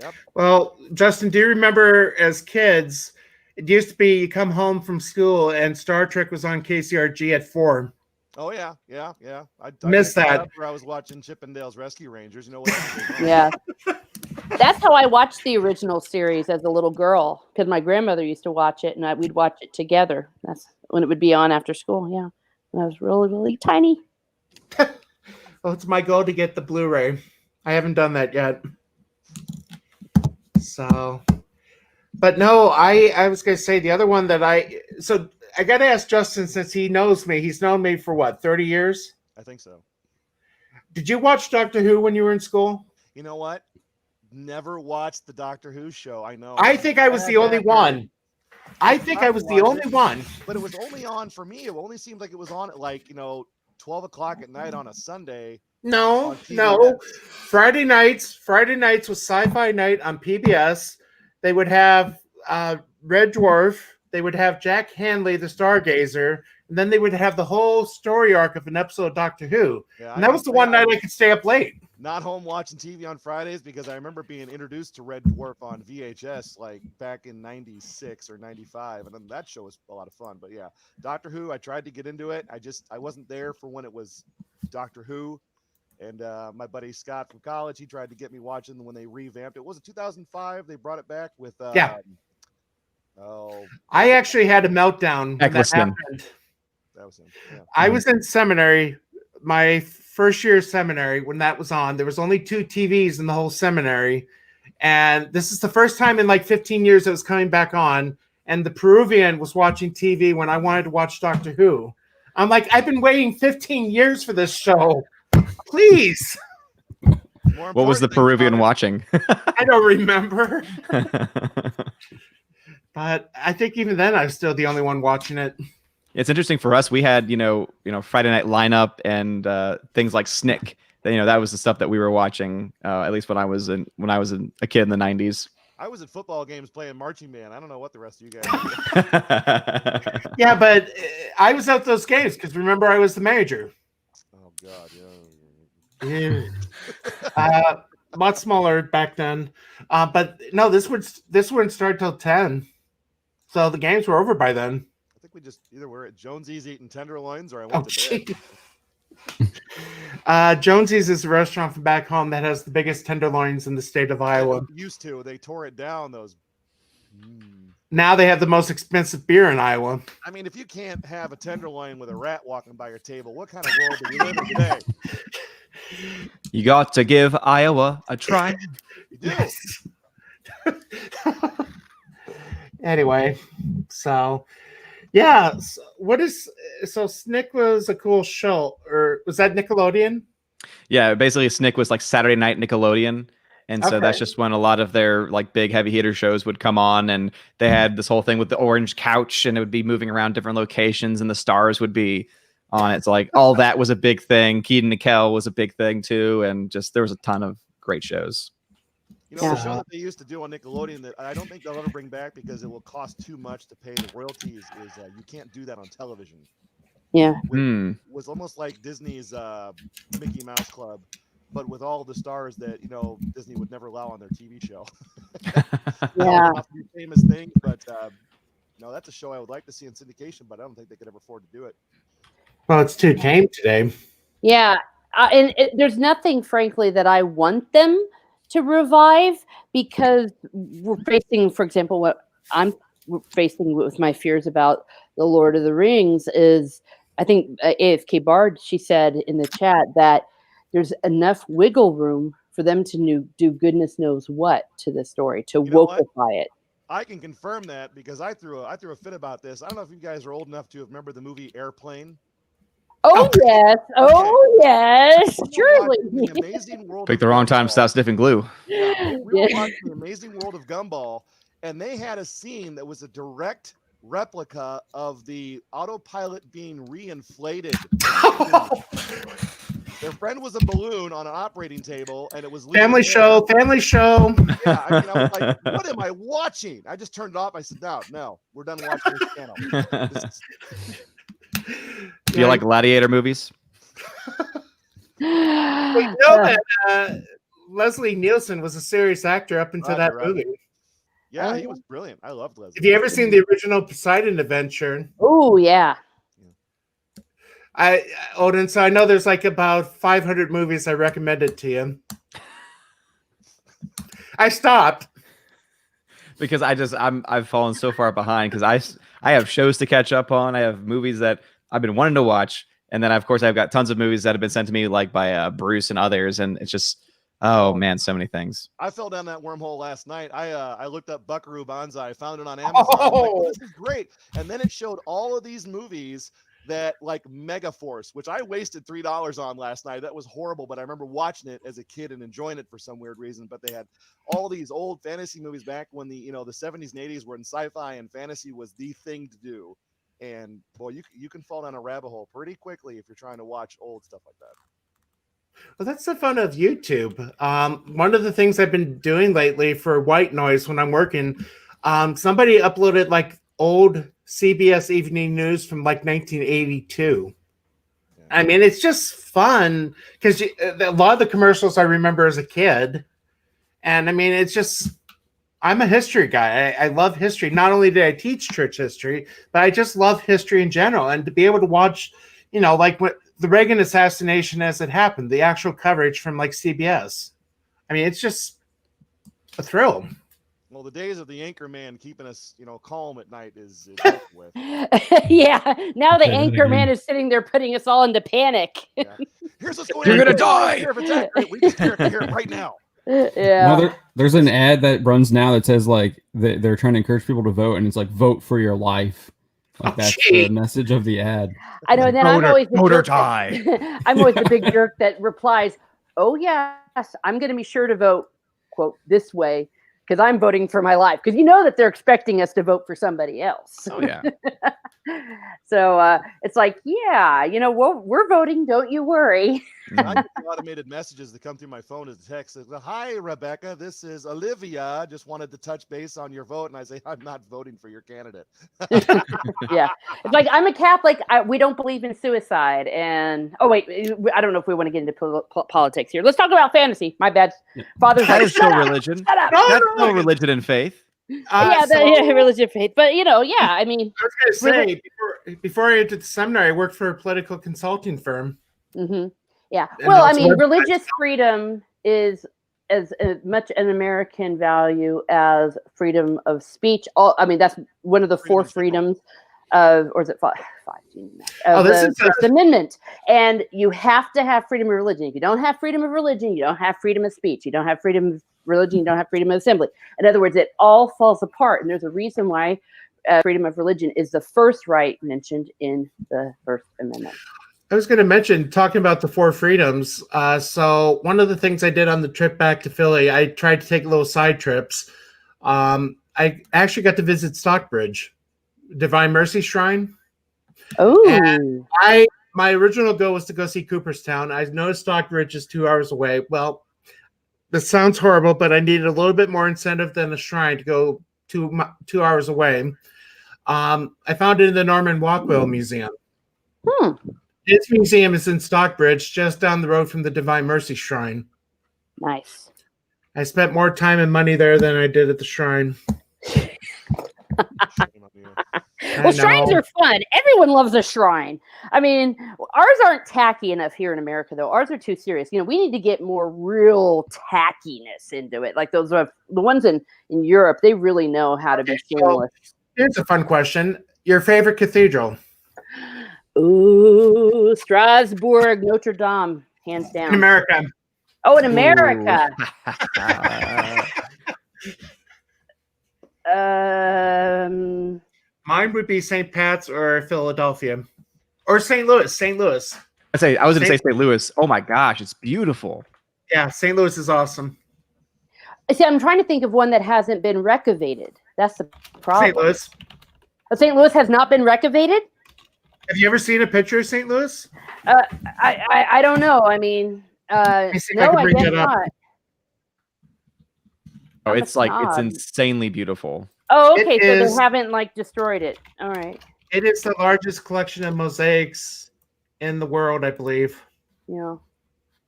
Speaker 3: Yep.
Speaker 1: Well, Justin, do you remember as kids, it used to be you come home from school and Star Trek was on KCRG at 4.
Speaker 3: Oh yeah. I
Speaker 1: missed that.
Speaker 3: Where I was watching Chippendale's Rescue Rangers. You know what?
Speaker 4: Yeah, that's how I watched the original series as a little girl because my grandmother used to watch it and we'd watch it together. That's when it would be on after school. Yeah, and I was really, really tiny.
Speaker 1: Well, it's my goal to get the Blu-ray. I haven't done that yet. So, but no, I was going to say the other one that I got to ask Justin since he knows me. He's known me for what, 30 years?
Speaker 3: I think so.
Speaker 1: Did you watch Doctor Who when you were in school?
Speaker 3: You know what? Never watched the Doctor Who show. I know.
Speaker 1: I think I was the only one. I think I was the only one.
Speaker 3: But it was only on for me. It only seemed like it was on at 12 o'clock at night on a Sunday.
Speaker 1: No. Friday nights was Sci-Fi Night on PBS. They would have Red Dwarf. They would have Jack Hanley, the Stargazer, and then they would have the whole story arc of an episode of Doctor Who. Yeah, and that was the one night I could stay up late.
Speaker 3: Not home watching TV on Fridays because I remember being introduced to Red Dwarf on VHS like back in 96 or 95. And then that show was a lot of fun. But yeah, Doctor Who, I tried to get into it. I wasn't there for when it was Doctor Who. And my buddy Scott from college, he tried to get me watching when they revamped it. Was it 2005? They brought it back with
Speaker 1: I actually had a meltdown when that happened.
Speaker 3: That was him. Yeah.
Speaker 1: I was in seminary, my first year of seminary when that was on. There was only 2 TVs in the whole seminary. And this is the first time in like 15 years it was coming back on. And the Peruvian was watching TV when I wanted to watch Doctor Who. I'm like, I've been waiting 15 years for this show. Please.
Speaker 2: What was the Peruvian watching?
Speaker 1: I don't remember. But I think even then, I was still the only one watching it.
Speaker 2: It's interesting for us. We had, Friday Night Lineup and things like Snick. That was the stuff that we were watching. At least when I was a kid in the '90s.
Speaker 3: I was at football games playing marching band. I don't know what the rest of you guys do.
Speaker 1: Yeah, but I was at those games because remember I was the manager.
Speaker 3: Oh God,
Speaker 1: yeah. Much smaller back then, but no, this wouldn't start till 10, so the games were over by then.
Speaker 3: I think we just either were at Jonesy's eating tenderloins, or I went to
Speaker 1: bed. Jonesy's is a restaurant from back home that has the biggest tenderloins in the state of Iowa.
Speaker 3: Used to, they tore it down. Those.
Speaker 1: Now they have the most expensive beer in Iowa.
Speaker 3: I mean, if you can't have a tenderloin with a rat walking by your table, what kind of world do we live in today?
Speaker 2: You got to give Iowa a try.
Speaker 3: Yes.
Speaker 1: Anyway, so yeah, so Snick was a cool show, or was that Nickelodeon?
Speaker 2: Yeah, basically Snick was like Saturday night Nickelodeon. And so that's just when a lot of their like big heavy hitter shows would come on, and they had this whole thing with the orange couch, and it would be moving around different locations, and the stars would be on it. So like all that was a big thing. Keaton Nickel was a big thing too, and just there was a ton of great shows.
Speaker 3: The show that they used to do on Nickelodeon that I don't think they'll ever bring back because it will cost too much to pay the royalties is you can't do that on television.
Speaker 4: Yeah.
Speaker 3: Was almost like Disney's Mickey Mouse Club, but with all the stars that Disney would never allow on their TV show.
Speaker 4: Yeah,
Speaker 3: famous things, but no, that's a show I would like to see in syndication, but I don't think they could ever afford to do it.
Speaker 1: Well, it's too tame today.
Speaker 4: Yeah, and there's nothing, frankly, that I want them to revive because we're facing, for example, what I'm facing with my fears about the Lord of the Rings is, I think AFK Bard, she said in the chat that there's enough wiggle room for them to do goodness knows what to the story, to wokify it.
Speaker 3: I can confirm that because I threw a fit about this. I don't know if you guys are old enough to remember the movie Airplane.
Speaker 4: Oh yes, oh yes, surely.
Speaker 3: The Amazing World.
Speaker 2: Picked the wrong time to stop sniffing glue.
Speaker 3: Yeah, we were watching The Amazing World of Gumball, and they had a scene that was a direct replica of the autopilot being reinflated. Their friend was a balloon on an operating table, and it was
Speaker 1: family show.
Speaker 3: Yeah, I mean, I was like, "What am I watching?" I just turned it off. I said, "No, we're done watching this channel."
Speaker 2: Do you like gladiator movies?
Speaker 1: We know that Leslie Nielsen was a serious actor up until that movie.
Speaker 3: Yeah, he was brilliant. I loved Leslie.
Speaker 1: Have you ever seen the original Poseidon Adventure?
Speaker 4: Oh yeah.
Speaker 1: Odin, so I know there's like about 500 movies I recommended to you. I stopped
Speaker 2: because I've fallen so far behind because I have shows to catch up on. I have movies that I've been wanting to watch, and then of course I've got tons of movies that have been sent to me like by Bruce and others, and it's just oh man, so many things.
Speaker 3: I fell down that wormhole last night. I looked up Buckaroo Banzai, found it on Amazon. I was like, oh, this is great, and then it showed all of these movies that like Megaforce, which I wasted $3 on last night. That was horrible, but I remember watching it as a kid and enjoying it for some weird reason. But they had all these old fantasy movies back when the 70s and 80s were in sci-fi and fantasy was the thing to do. And boy, you can fall down a rabbit hole pretty quickly if you're trying to watch old stuff like that.
Speaker 1: Well, that's the fun of YouTube. One of the things I've been doing lately for white noise when I'm working, somebody uploaded like old CBS Evening News from like 1982. Yeah. I mean, it's just fun because a lot of the commercials I remember as a kid. And I mean, it's just, I'm a history guy. I love history. Not only did I teach church history, but I just love history in general. And to be able to watch, like what the Reagan assassination as it happened, the actual coverage from like CBS. I mean, it's just a thrill.
Speaker 3: Well, the days of the anchor man keeping us, calm at night is with.
Speaker 4: Yeah. Now the anchor man is sitting there putting us all into panic.
Speaker 3: Yeah. Here's what's going on.
Speaker 2: You're gonna die.
Speaker 3: We just hear it right now.
Speaker 4: Yeah.
Speaker 6: No, there's an ad that runs now that says like they're trying to encourage people to vote, and it's like vote for your life. Like that's the message of the ad.
Speaker 4: I know. And then I'm always
Speaker 2: I'm
Speaker 4: always the big jerk that replies, "Oh yes, I'm going to be sure to vote quote this way." because I'm voting for my life. Because you know that they're expecting us to vote for somebody else.
Speaker 2: Oh yeah.
Speaker 4: So it's like, yeah, we're voting. Don't you worry.
Speaker 3: I get automated messages that come through my phone as a text. Hi, Rebecca. This is Olivia. Just wanted to touch base on your vote. And I say, I'm not voting for your candidate.
Speaker 4: Yeah. It's like, I'm a Catholic. We don't believe in suicide. And, oh, wait, I don't know if we want to get into politics here. Let's talk about fantasy. My bad. Father's
Speaker 2: That
Speaker 4: like,
Speaker 2: is still religion.
Speaker 4: Shut up.
Speaker 2: That's still religion and faith.
Speaker 4: Religion, faith. But, I mean.
Speaker 1: I was going to say, before I entered the seminary, I worked for a political consulting firm.
Speaker 4: Mm-hmm. Yeah.
Speaker 1: And
Speaker 4: Well, I mean, religious freedom is as much an American value as freedom of speech. That's one of the four freedoms or is it five? Of the First Amendment. And you have to have freedom of religion. If you don't have freedom of religion, you don't have freedom of speech. You don't have freedom of religion, you don't have freedom of assembly. In other words, it all falls apart. And there's a reason why freedom of religion is the first right mentioned in the First Amendment.
Speaker 1: I was going to mention, talking about the four freedoms. So one of the things I did on the trip back to Philly, I tried to take little side trips. I actually got to visit Stockbridge, Divine Mercy Shrine.
Speaker 4: Oh,
Speaker 1: my original goal was to go see Cooperstown. I noticed Stockbridge is 2 hours away. Well, this sounds horrible, but I needed a little bit more incentive than a shrine to go 2 hours away. I found it in the Norman Rockwell Museum. Its museum is in Stockbridge, just down the road from the Divine Mercy Shrine.
Speaker 4: Nice.
Speaker 1: I spent more time and money there than I did at the shrine.
Speaker 4: Well, shrines are fun. Everyone loves a shrine. I mean, ours aren't tacky enough here in America, though. Ours are too serious. We need to get more real tackiness into it. Like the ones in Europe, they really know how to be shameless.
Speaker 1: Here's a fun question. Your favorite cathedral?
Speaker 4: Ooh, Strasbourg, Notre Dame, hands down.
Speaker 1: In America.
Speaker 4: Oh, in America.
Speaker 1: Mine would be St. Pat's or Philadelphia. Or St. Louis. St. Louis.
Speaker 2: I was going to say St. Louis. Oh my gosh, it's beautiful.
Speaker 1: Yeah, St. Louis is awesome.
Speaker 4: See, I'm trying to think of one that hasn't been recavated. That's the problem.
Speaker 1: St. Louis.
Speaker 4: St. Louis has not been recavated?
Speaker 1: Have you ever seen a picture of St. Louis?
Speaker 4: I don't know. I mean, no, I guess not.
Speaker 2: Oh, it's insanely beautiful.
Speaker 4: Oh, okay. So they haven't destroyed it. All right.
Speaker 1: It is the largest collection of mosaics in the world, I believe.
Speaker 4: Yeah.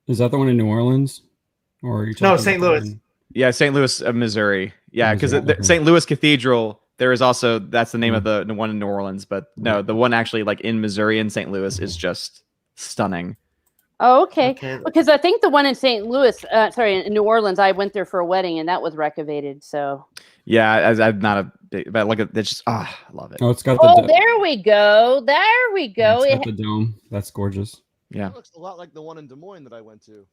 Speaker 6: Is that the one in New Orleans? Or are you talking
Speaker 1: No, St. Louis.
Speaker 2: Yeah, St. Louis, Missouri. Yeah, because St. Louis Cathedral, there is also, that's the name of the one in New Orleans. But no, the one actually in Missouri in St. Louis is just stunning.
Speaker 4: Oh, okay. Because I think the one in St. Louis, in New Orleans, I went there for a wedding and that was recavated. So.
Speaker 2: Yeah, I'm not a big, but look at it's just I love it.
Speaker 6: Oh, it's got the
Speaker 4: there we go. There we go.
Speaker 6: It's got the dome. That's gorgeous.
Speaker 2: Yeah.
Speaker 3: It looks a lot like the one in Des Moines that I went to.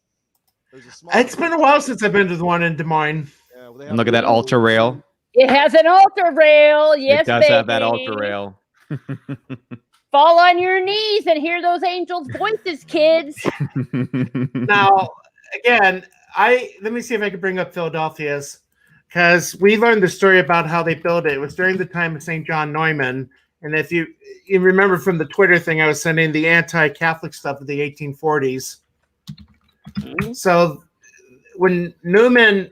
Speaker 1: It's been a while since I've been to the one in Des Moines.
Speaker 3: Yeah,
Speaker 2: and look at that altar rail.
Speaker 4: It has an altar rail. Yes,
Speaker 2: it does have that altar rail.
Speaker 4: Fall on your knees and hear those angels' voices, kids.
Speaker 1: Now, again, let me see if I can bring up Philadelphia's, because we learned the story about how they built it. It was during the time of St. John Neumann. And if you remember from the Twitter thing, I was sending the anti-Catholic stuff of the 1840s. Mm-hmm. So when Neumann,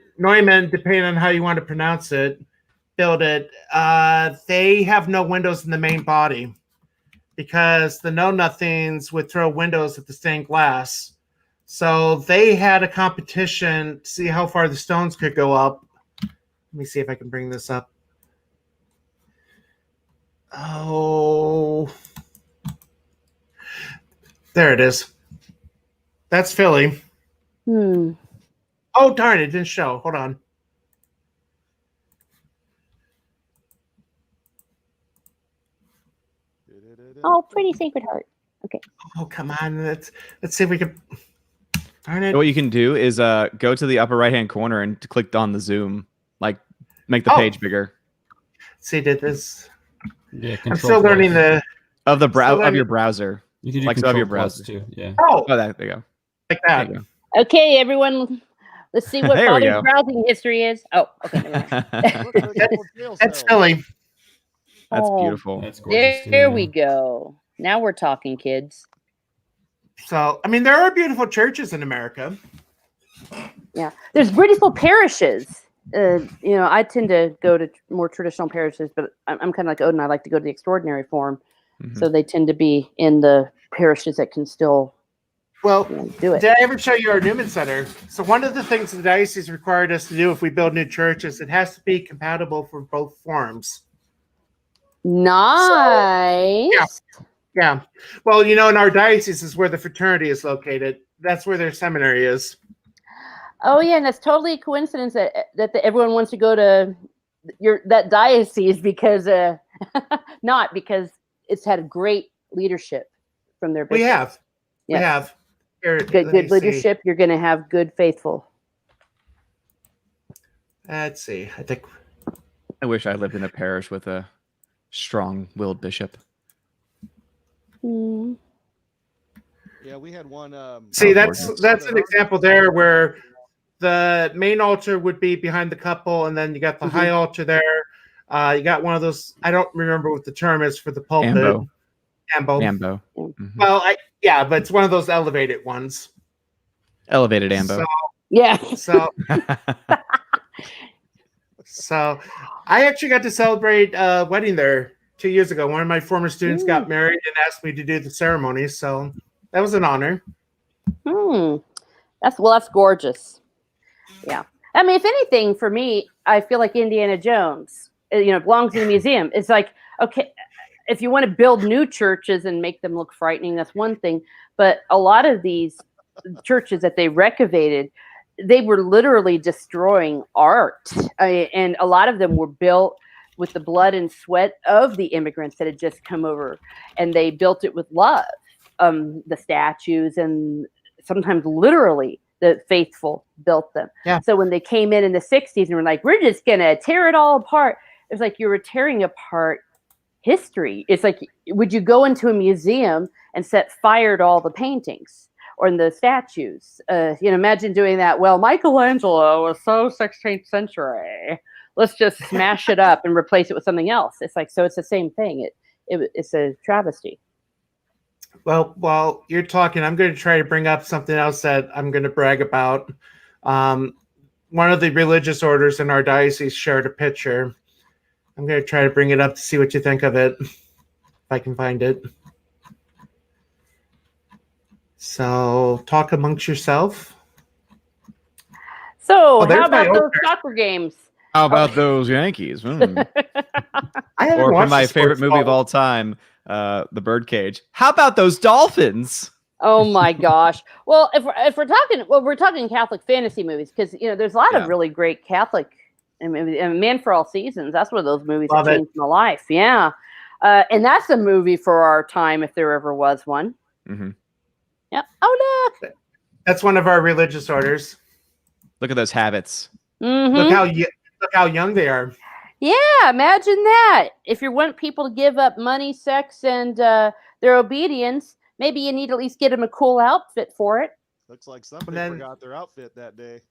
Speaker 1: depending on how you want to pronounce it, built it, they have no windows in the main body because the know-nothings would throw windows at the stained glass. So they had a competition to see how far the stones could go up. Let me see if I can bring this up. Oh, there it is. That's Philly. Oh, darn, it didn't show. Hold on.
Speaker 4: Oh, pretty Sacred Heart. Okay.
Speaker 1: Oh, come on. Let's see if we can. Darn it.
Speaker 2: What you can do is go to the upper right-hand corner and click on the zoom. Make the page bigger.
Speaker 1: See, did this?
Speaker 6: Yeah,
Speaker 1: I'm still learning
Speaker 2: of your browser.
Speaker 6: You can do
Speaker 2: of your browser
Speaker 6: too. Yeah.
Speaker 1: Oh,
Speaker 2: there you go.
Speaker 1: Like that.
Speaker 4: Okay, everyone, Let's see what
Speaker 2: There we
Speaker 4: father's
Speaker 2: go.
Speaker 4: browsing history is. Oh, okay. Never mind.
Speaker 3: Look, there's a little jail
Speaker 1: That's
Speaker 3: cell.
Speaker 1: Philly.
Speaker 2: That's
Speaker 4: Oh,
Speaker 2: beautiful.
Speaker 6: That's gorgeous.
Speaker 4: There
Speaker 6: too,
Speaker 4: we
Speaker 6: yeah.
Speaker 4: go. Now we're talking, kids.
Speaker 1: So, I mean, there are beautiful churches in America.
Speaker 4: Yeah, there's beautiful parishes. I tend to go to more traditional parishes, but I'm kind of like Odin. I like to go to the extraordinary form,
Speaker 2: Mhm.
Speaker 4: so they tend to be in the parishes that can still
Speaker 1: Well,
Speaker 4: do it.
Speaker 1: did I ever show you our Newman Center? So one of the things the diocese required us to do if we build new churches, it has to be compatible for both forms.
Speaker 4: Nice.
Speaker 1: Yeah. Well, in our diocese is where the fraternity is located. That's where their seminary is.
Speaker 4: Oh yeah, and that's totally a coincidence that everyone wants to go to that diocese because not because it's had a great leadership from their bishop.
Speaker 1: We have.
Speaker 4: Yes.
Speaker 1: We have. Here, let
Speaker 4: Good
Speaker 1: me see.
Speaker 4: leadership. You're going to have good faithful.
Speaker 1: Let's see. I think
Speaker 2: I wish I lived in a parish with a strong-willed bishop.
Speaker 4: Mm.
Speaker 3: Yeah, we had one.
Speaker 1: See,
Speaker 2: Oh,
Speaker 1: that's
Speaker 2: gorgeous.
Speaker 1: an example there where the main altar would be behind the couple, and then you got the high altar there. You got one of those. I don't remember what the term is for the pulpit.
Speaker 2: Ambo.
Speaker 1: Ambo.
Speaker 2: Mhm.
Speaker 1: Well, but it's one of those elevated ones.
Speaker 2: Elevated ambo.
Speaker 1: So,
Speaker 4: Yeah.
Speaker 1: so I actually got to celebrate a wedding there 2 years ago. One of my former students got married and asked me to do the ceremony, so that was an honor.
Speaker 4: That's gorgeous. Yeah. I mean, if anything, for me, I feel like Indiana Jones, belongs in a museum. It's like, okay, if you want to build new churches and make them look frightening, that's one thing. But a lot of these churches that they renovated, they were literally destroying art. And a lot of them were built with the blood and sweat of the immigrants that had just come over. And they built it with love. The statues and sometimes literally the faithful built them.
Speaker 1: Yeah.
Speaker 4: So when they came in the 60s and were like, we're just going to tear it all apart. It was like you were tearing apart history. It's like, would you go into a museum and set fire to all the paintings or in the statues? Imagine doing that. Well, Michelangelo was so 16th century. Let's just smash it up and replace it with something else. It's like, so it's the same thing. It's a travesty.
Speaker 1: Well, while you're talking, I'm going to try to bring up something else that I'm going to brag about. One of the religious orders in our diocese shared a picture. I'm going to try to bring it up to see what you think of it, if I can find it. So, talk amongst yourself.
Speaker 4: So,
Speaker 1: there's
Speaker 4: how
Speaker 1: my
Speaker 4: about those
Speaker 1: opener.
Speaker 4: soccer games?
Speaker 2: How about those Yankees?
Speaker 1: I haven't
Speaker 2: Or from
Speaker 1: watched
Speaker 2: my
Speaker 1: the
Speaker 2: favorite
Speaker 1: sports
Speaker 2: movie of
Speaker 1: ball.
Speaker 2: all time, The Birdcage. How about those Dolphins?
Speaker 4: Oh my gosh! Well, if we're talking Catholic fantasy movies, because there's a lot of really great Catholic, and Man for All Seasons. That's one of those movies that changed my life. Yeah, and that's a movie for our time if there ever was one.
Speaker 2: Mm-hmm.
Speaker 4: Yep. Oh look,
Speaker 1: that's one of our religious orders.
Speaker 2: Look at those habits.
Speaker 4: Mm-hmm.
Speaker 1: Look how young they are.
Speaker 4: Yeah, imagine that. If you want people to give up money, sex, and their obedience, maybe you need to at least get them a cool outfit for it.
Speaker 3: Looks like somebody forgot their outfit that day.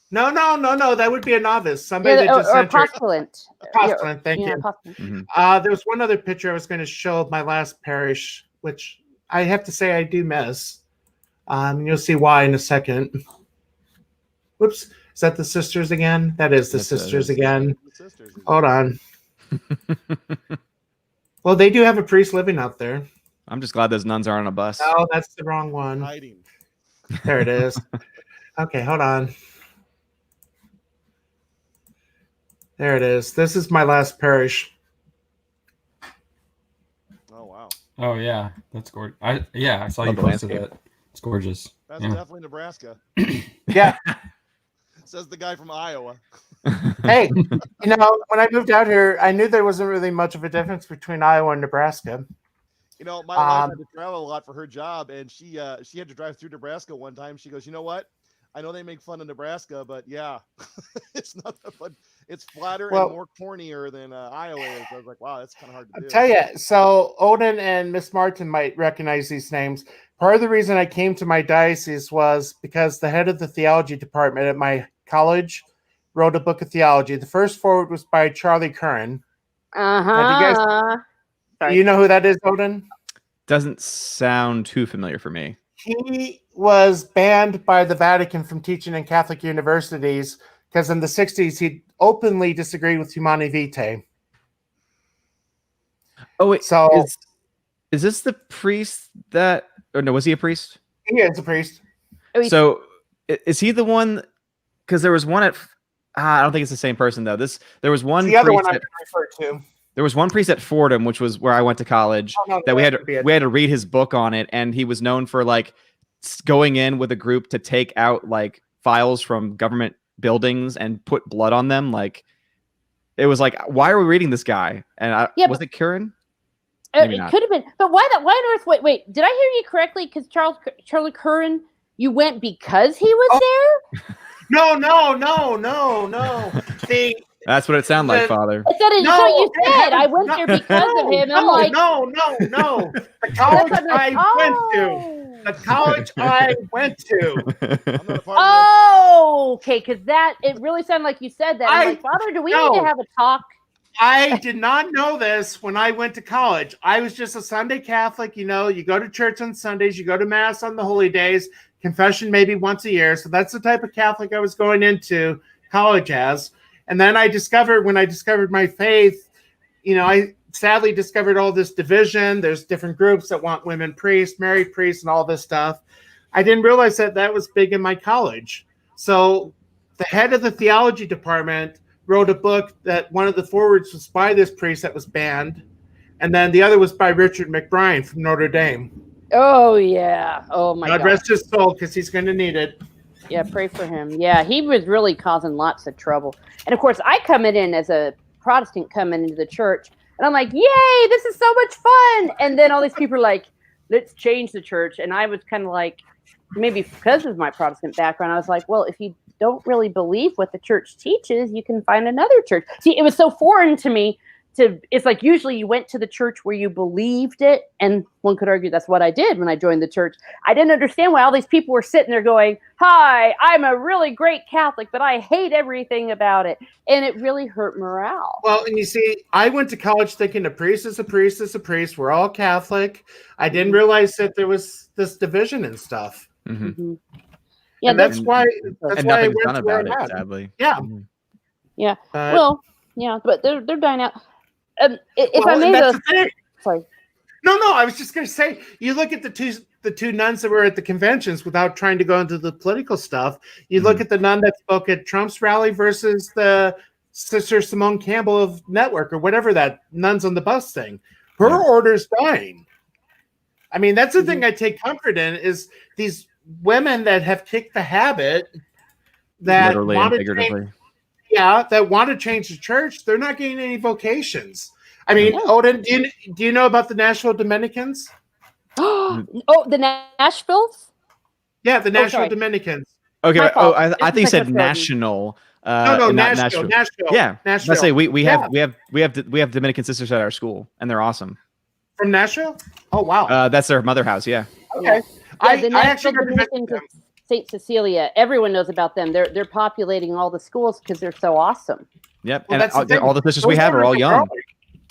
Speaker 1: No. That would be a novice. Somebody that just
Speaker 4: or
Speaker 1: entered.
Speaker 4: Postulant.
Speaker 1: Postulant, thank you.
Speaker 4: Postulant.
Speaker 2: Mm-hmm.
Speaker 1: There was one other picture I was going to show of my last parish, which I have to say I do miss. You'll see why in a second. Whoops. Is that the sisters again? That is the sisters again. Hold on. Well, they do have a priest living out there.
Speaker 2: I'm just glad those nuns aren't on a bus.
Speaker 1: Oh, that's the wrong one.
Speaker 3: Hiding.
Speaker 1: There it is. Okay, hold on. There it is. This is my last parish.
Speaker 3: Oh wow.
Speaker 6: Oh yeah, that's gorgeous. I saw
Speaker 2: Love
Speaker 6: you
Speaker 2: the
Speaker 6: posted
Speaker 2: landscape.
Speaker 6: that. It's gorgeous.
Speaker 3: That's
Speaker 6: Yeah.
Speaker 3: definitely Nebraska.
Speaker 1: Yeah.
Speaker 3: Says the guy from Iowa.
Speaker 1: Hey, when I moved out here, I knew there wasn't really much of a difference between Iowa and Nebraska.
Speaker 3: My wife had to travel a lot for her job, and she had to drive through Nebraska one time. She goes, you know what? I know they make fun of Nebraska, but yeah, it's not that fun. it's flatter
Speaker 1: Well-
Speaker 3: and more cornier than Iowa is. I was like, wow, that's kind of hard to
Speaker 1: I'll
Speaker 3: do.
Speaker 1: tell you. So Odin and Ms Martin might recognize these names. Part of the reason I came to my diocese was because the head of the theology department at my college wrote a book of theology. The first forward was by Charlie Curran.
Speaker 4: Sorry.
Speaker 1: You know who that is, Odin?
Speaker 2: Doesn't sound too familiar for me.
Speaker 1: He was banned by the Vatican from teaching in Catholic universities because in the 60s he openly disagreed with Humani Vitae.
Speaker 2: Oh wait,
Speaker 1: So
Speaker 2: is this the priest that? Or no, was he a priest?
Speaker 1: he is a priest.
Speaker 2: So is he the one? Because there was one at. I don't think it's the same person though. There was one.
Speaker 1: It's the other one
Speaker 2: priest
Speaker 1: I'm
Speaker 2: at-
Speaker 1: going to refer to.
Speaker 2: There was one priest at Fordham, which was where I went to college,
Speaker 1: Oh, no,
Speaker 2: that we had
Speaker 1: could be it.
Speaker 2: to read his book on it, and he was known for like going in with a group to take out like files from government buildings and put blood on them. Like it was like, why are we reading this guy? And was it Curran? Maybe
Speaker 4: It
Speaker 2: not.
Speaker 4: could have been, but why on earth? Wait, did I hear you correctly? Because Charlie Curran, you went because he was there?
Speaker 1: No.
Speaker 2: That's what it sounded like, Father.
Speaker 4: I thought
Speaker 1: No,
Speaker 4: what you said.
Speaker 1: no,
Speaker 4: I went there because of him. I'm like,
Speaker 1: no. The college The college I went to.
Speaker 3: I'm not a part of
Speaker 4: oh, okay, because it really sounded like you said that. I'm like, Father, do we need to have a talk?
Speaker 1: I did not know this when I went to college. I was just a Sunday Catholic. You know, you go to church on Sundays, you go to Mass on the holy days, confession maybe once a year. So that's the type of Catholic I was going into college as. And then when I discovered my faith, you know, I sadly discovered all this division. There's different groups that want women priests, married priests, and all this stuff. I didn't realize that was big in my college. So the head of the theology department wrote a book that one of the forwards was by this priest that was banned. And then the other was by Richard McBride from Notre Dame.
Speaker 4: Oh, yeah. Oh, my God.
Speaker 1: God rest his soul, because he's going to need it.
Speaker 4: Yeah, pray for him. Yeah, he was really causing lots of trouble. And, of course, I come in as a Protestant coming into the church, and I'm like, yay, this is so much fun. And then all these people are like, let's change the church. And I was kind of like, maybe because of my Protestant background, I was like, well, if you don't really believe what the church teaches, you can find another church. See, it was so foreign to me. It's like usually you went to the church where you believed it, and one could argue that's what I did when I joined the church. I didn't understand why all these people were sitting there going, hi, I'm a really great Catholic, but I hate everything about it. And it really hurt morale.
Speaker 1: Well, and you see, I went to college thinking a priest is a priest is a priest. We're all Catholic. I didn't realize that there was this division and stuff.
Speaker 2: Mm-hmm.
Speaker 4: Mm-hmm. Yeah,
Speaker 1: And that's why I
Speaker 2: nothing's
Speaker 1: went
Speaker 2: done
Speaker 1: to where
Speaker 2: about
Speaker 1: I'm
Speaker 2: it,
Speaker 1: at.
Speaker 2: sadly.
Speaker 1: Yeah.
Speaker 2: Mhm.
Speaker 4: Yeah.
Speaker 1: But-
Speaker 4: Well, yeah, but they're dying out. If
Speaker 1: well,
Speaker 4: I may,
Speaker 1: and that's the thing.
Speaker 4: sorry.
Speaker 1: No, I was just going to say, you look at the two nuns that were at the conventions without trying to go into the political stuff. You look at the nun that spoke at Trump's rally versus the Sister Simone Campbell of Network or whatever that nuns on the bus thing. Her order's dying. I mean, that's the thing I take comfort in is these women that have kicked the habit that
Speaker 2: Literally and
Speaker 1: want to
Speaker 2: figuratively.
Speaker 1: that want to change the church. They're not getting any vocations. I mean, Odin, do you know about the Nashville Dominicans?
Speaker 4: Oh, the Nashvilles?
Speaker 1: Yeah, the Nashville
Speaker 4: sorry.
Speaker 1: Dominicans.
Speaker 2: Okay,
Speaker 4: My fault.
Speaker 2: I
Speaker 4: This
Speaker 2: think you
Speaker 4: is
Speaker 2: said
Speaker 4: my
Speaker 2: national.
Speaker 1: No,
Speaker 2: not
Speaker 1: Nashville.
Speaker 2: Yeah,
Speaker 1: Nashville.
Speaker 2: let's say we
Speaker 1: Yeah.
Speaker 2: have Dominican sisters at our school, and they're awesome.
Speaker 1: From Nashville? Oh, wow.
Speaker 2: That's their mother house. Yeah.
Speaker 1: Okay.
Speaker 4: Yeah, the
Speaker 1: I actually
Speaker 4: Nashville
Speaker 1: got to visit
Speaker 4: Dominicans
Speaker 1: them.
Speaker 4: of St. Cecilia. Everyone knows about them. They're populating all the schools because they're so awesome.
Speaker 2: Yep.
Speaker 1: Well,
Speaker 2: and
Speaker 1: that's the thing.
Speaker 2: all the sisters
Speaker 1: Those
Speaker 2: we have are all
Speaker 1: orders
Speaker 2: young.
Speaker 1: growing.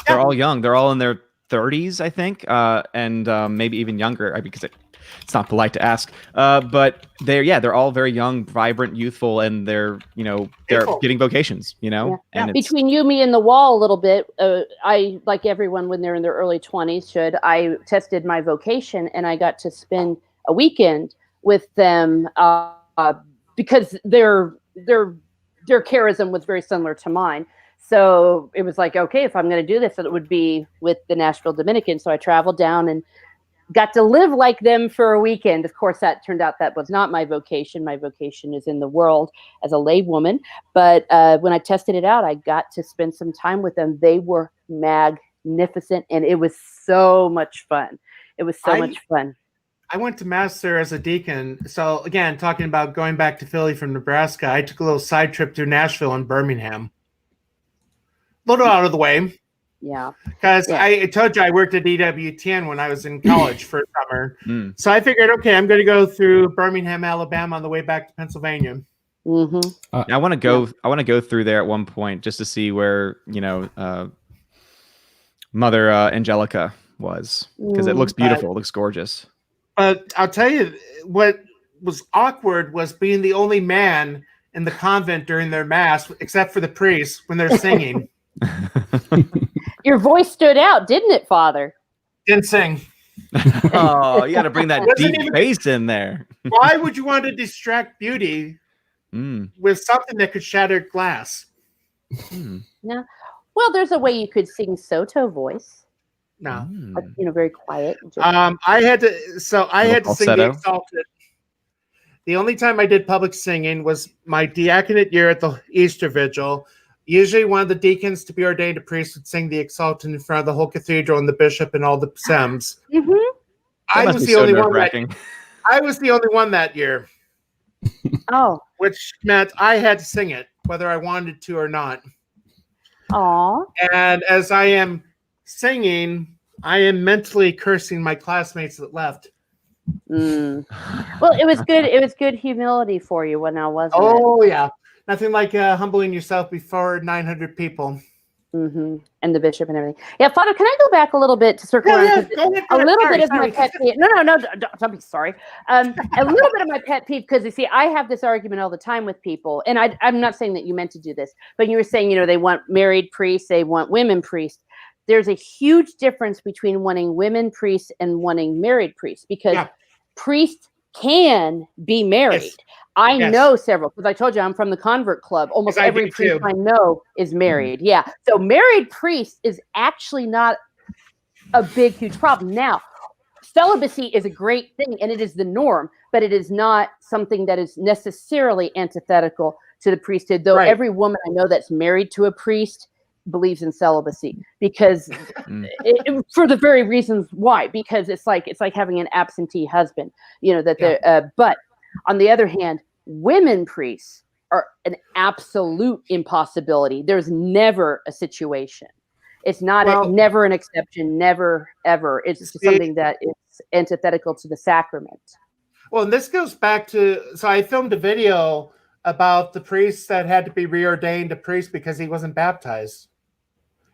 Speaker 2: They're
Speaker 1: Yeah.
Speaker 2: all young. They're all in their 30s, I think, and maybe even younger, because it's not polite to ask. But they're all very young, vibrant, youthful, and they're
Speaker 1: Beautiful.
Speaker 2: getting vocations.
Speaker 4: Yeah.
Speaker 2: And it's,
Speaker 4: Between you, me, and the wall a little bit, I, like everyone when they're in their early 20s I tested my vocation, and I got to spend a weekend with them because their charism was very similar to mine. So it was like, okay, if I'm going to do this, it would be with the Nashville Dominicans. So I traveled down and got to live like them for a weekend. Of course, that turned out that was not my vocation. My vocation is in the world as a lay woman. But when I tested it out, I got to spend some time with them. They were magnificent, and it was so much fun. It was so much fun.
Speaker 1: I went to Mass there as a deacon. So, again, talking about going back to Philly from Nebraska, I took a little side trip through Nashville and Birmingham. little out of the way.
Speaker 4: Yeah.
Speaker 1: Because
Speaker 4: Yeah.
Speaker 1: I told you I worked at EWTN when I was in college for a summer.
Speaker 2: Mm.
Speaker 1: So I figured, okay, I'm going to go through Birmingham, Alabama on the way back to Pennsylvania.
Speaker 4: Mm-hmm.
Speaker 2: I want to go. I want to go through there at one point just to see where Mother Angelica was, because it looks beautiful. It looks gorgeous.
Speaker 1: But I'll tell you what was awkward was being the only man in the convent during their mass, except for the priests when they're singing.
Speaker 4: Your voice stood out, didn't it, Father?
Speaker 1: Didn't sing.
Speaker 2: Oh, you got to bring that
Speaker 1: Wasn't
Speaker 2: deep
Speaker 1: even-
Speaker 2: bass in there.
Speaker 1: Why would you want to distract beauty with something that could shatter glass?
Speaker 4: No. Well, there's a way you could sing Soto voice.
Speaker 1: No.
Speaker 4: Very quiet.
Speaker 1: I had to sing the
Speaker 2: falsetto.
Speaker 1: Exalted. The only time I did public singing was my diaconate year at the Easter Vigil. Usually one of the deacons to be ordained a priest would sing the Exalted in front of the whole cathedral and the bishop and all the Sems. I was the only one I was the only one that year.
Speaker 4: Oh.
Speaker 1: Which meant I had to sing it, whether I wanted to or not.
Speaker 4: Aw.
Speaker 1: And as I am singing, I am mentally cursing my classmates that left.
Speaker 4: Well, it was good. It was good humility for you when I wasn't.
Speaker 1: Oh, yeah. Nothing like humbling yourself before 900 people.
Speaker 4: And the bishop and everything. Yeah, Father, can I go back a little bit to circle around?
Speaker 1: Go ahead.
Speaker 4: A little bit of my pet peeve. No, don't be sorry. A little bit of my pet peeve, because you see, I have this argument all the time with people, and I'm not saying that you meant to do this, but you were saying, they want married priests, they want women priests. There's a huge difference between wanting women priests and wanting married priests, because priests can be married. Yes. I know several, because I told you I'm from the convert club. Almost every priest I know is married. Yeah. So married priest is actually not a big, huge problem. Now, celibacy is a great thing, and it is the norm, but it is not something that is necessarily antithetical to the priesthood, though every woman I know that's married to a priest believes in celibacy, because for the very reasons why, because it's like having an absentee husband, but on the other hand, women priests are an absolute impossibility. There's never a situation. It's not never an exception, never ever. It's something that is antithetical to the sacrament.
Speaker 1: Well, and this goes back to, so I filmed a video about the priest that had to be reordained a priest because he wasn't baptized.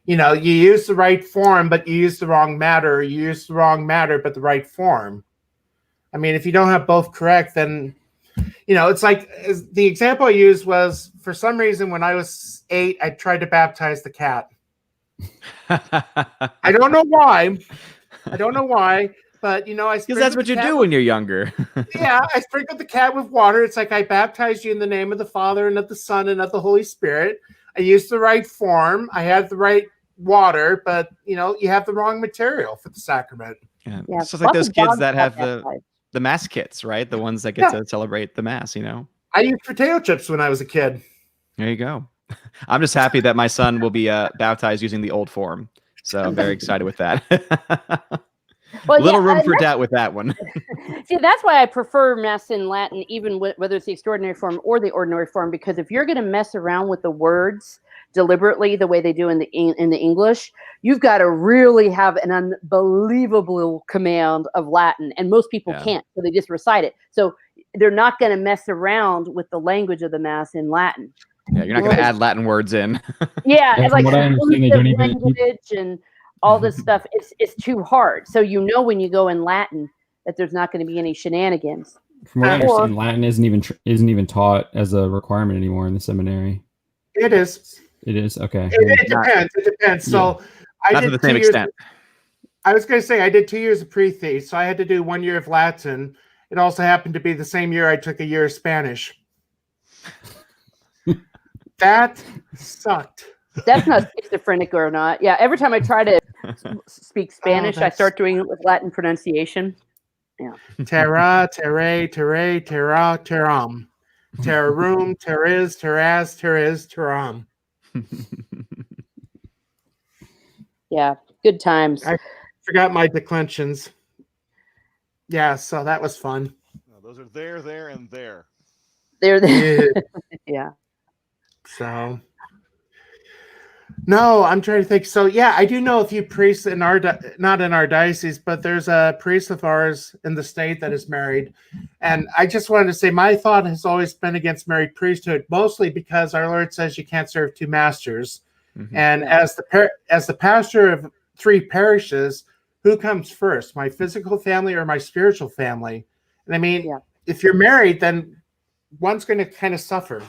Speaker 1: You use the right form, but you use the wrong matter. You use the wrong matter, but the right form. I mean, if you don't have both correct, then, it's like the example I used was, for some reason, when I was 8, I tried to baptize the cat. I don't know why. But,
Speaker 2: because that's what you do when you're younger.
Speaker 1: Yeah, I sprinkled the cat with water. It's like I baptized you in the name of the Father and of the Son and of the Holy Spirit. I used the right form. I had the right water, but, you have the wrong material for the sacrament.
Speaker 2: Yeah. It's just like those kids that have the mass kits, right? The ones that get to celebrate the mass,
Speaker 1: I used potato chips when I was a kid.
Speaker 2: There you go. I'm just happy that my son will be baptized using the old form. So I'm very excited with that. Little room for doubt with that one.
Speaker 4: See, that's why I prefer Mass in Latin, even whether it's the extraordinary form or the ordinary form, because if you're going to mess around with the words deliberately the way they do in the English, you've got to really have an unbelievable command of Latin, and most people can't, so they just recite it. So they're not going to mess around with the language of the Mass in Latin.
Speaker 2: Yeah, you're not going to add Latin words in.
Speaker 4: Yeah, and like language and all this stuff, it's too hard. So when you go in Latin that there's not going to be any shenanigans.
Speaker 6: From what I understand, Latin isn't even taught as a requirement anymore in the seminary.
Speaker 1: It is.
Speaker 6: It is? Okay.
Speaker 1: It depends. It depends. So
Speaker 2: not to the same extent.
Speaker 1: I was going to say I did 2 years of pre-thesis, so I had to do 1 year of Latin. It also happened to be the same year I took a year of Spanish. That sucked.
Speaker 4: That's not schizophrenic or not. Yeah, every time I try to speak Spanish, I start doing it with Latin pronunciation. Yeah.
Speaker 1: Terra, terre, terre, terra, terram. Terrarum, terris, terras, terris, terram.
Speaker 4: Yeah, good times.
Speaker 1: I forgot my declensions. Yeah, so that was fun.
Speaker 3: No, those are there, and there.
Speaker 4: They're there. Yeah.
Speaker 1: So, No, I'm trying to think. So yeah, I do know a few priests in our not in our diocese, but there's a priest of ours in the state that is married, and I just wanted to say my thought has always been against married priesthood, mostly because our Lord says you can't serve two masters, and as the pastor of 3 parishes, who comes first, my physical family or my spiritual family? And I mean, if you're married, then one's going to kind of suffer.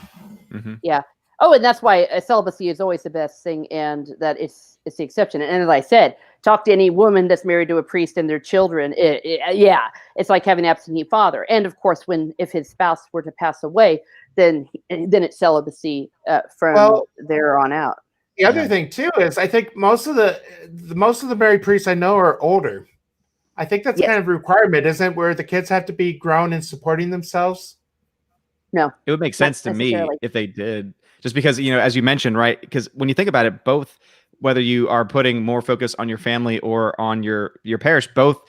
Speaker 4: Yeah. Oh, and that's why celibacy is always the best thing, and that it's the exception. And as I said, talk to any woman that's married to a priest and their children. It's like having an absentee father. And of course, if his spouse were to pass away, then it's celibacy from there on out.
Speaker 1: The other thing too is I think most of the married priests I know are older. I think that's kind of a requirement, isn't it, where the kids have to be grown and supporting themselves?
Speaker 4: No,
Speaker 2: it would make sense to me if they did. Just because, as you mentioned, right? Because when you think about it, both, whether you are putting more focus on your family or on your parish, both,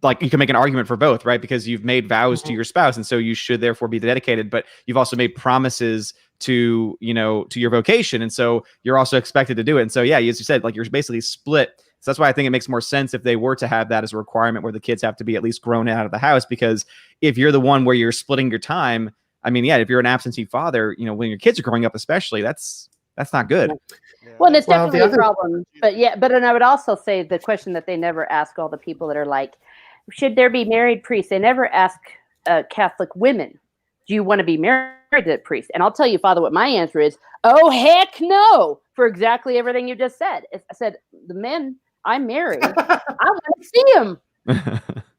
Speaker 2: like, you can make an argument for both, right? Because you've made vows to your spouse, and so you should therefore be dedicated. But you've also made promises to your vocation, and so you're also expected to do it. And so, yeah, as you said, like, you're basically split. So that's why I think it makes more sense if they were to have that as a requirement, where the kids have to be at least grown out of the house. Because if you're the one where you're splitting your time, I mean, if you're an absentee father, when your kids are growing up, especially, that's not good.
Speaker 4: Well, and it's definitely a problem. But and I would also say the question that they never ask all the people that are like, should there be married priests? They never ask Catholic women, do you want to be married to a priest? And I'll tell you, Father, what my answer is, oh, heck no, for exactly everything you just said. I said, the men I'm married, I want to see them.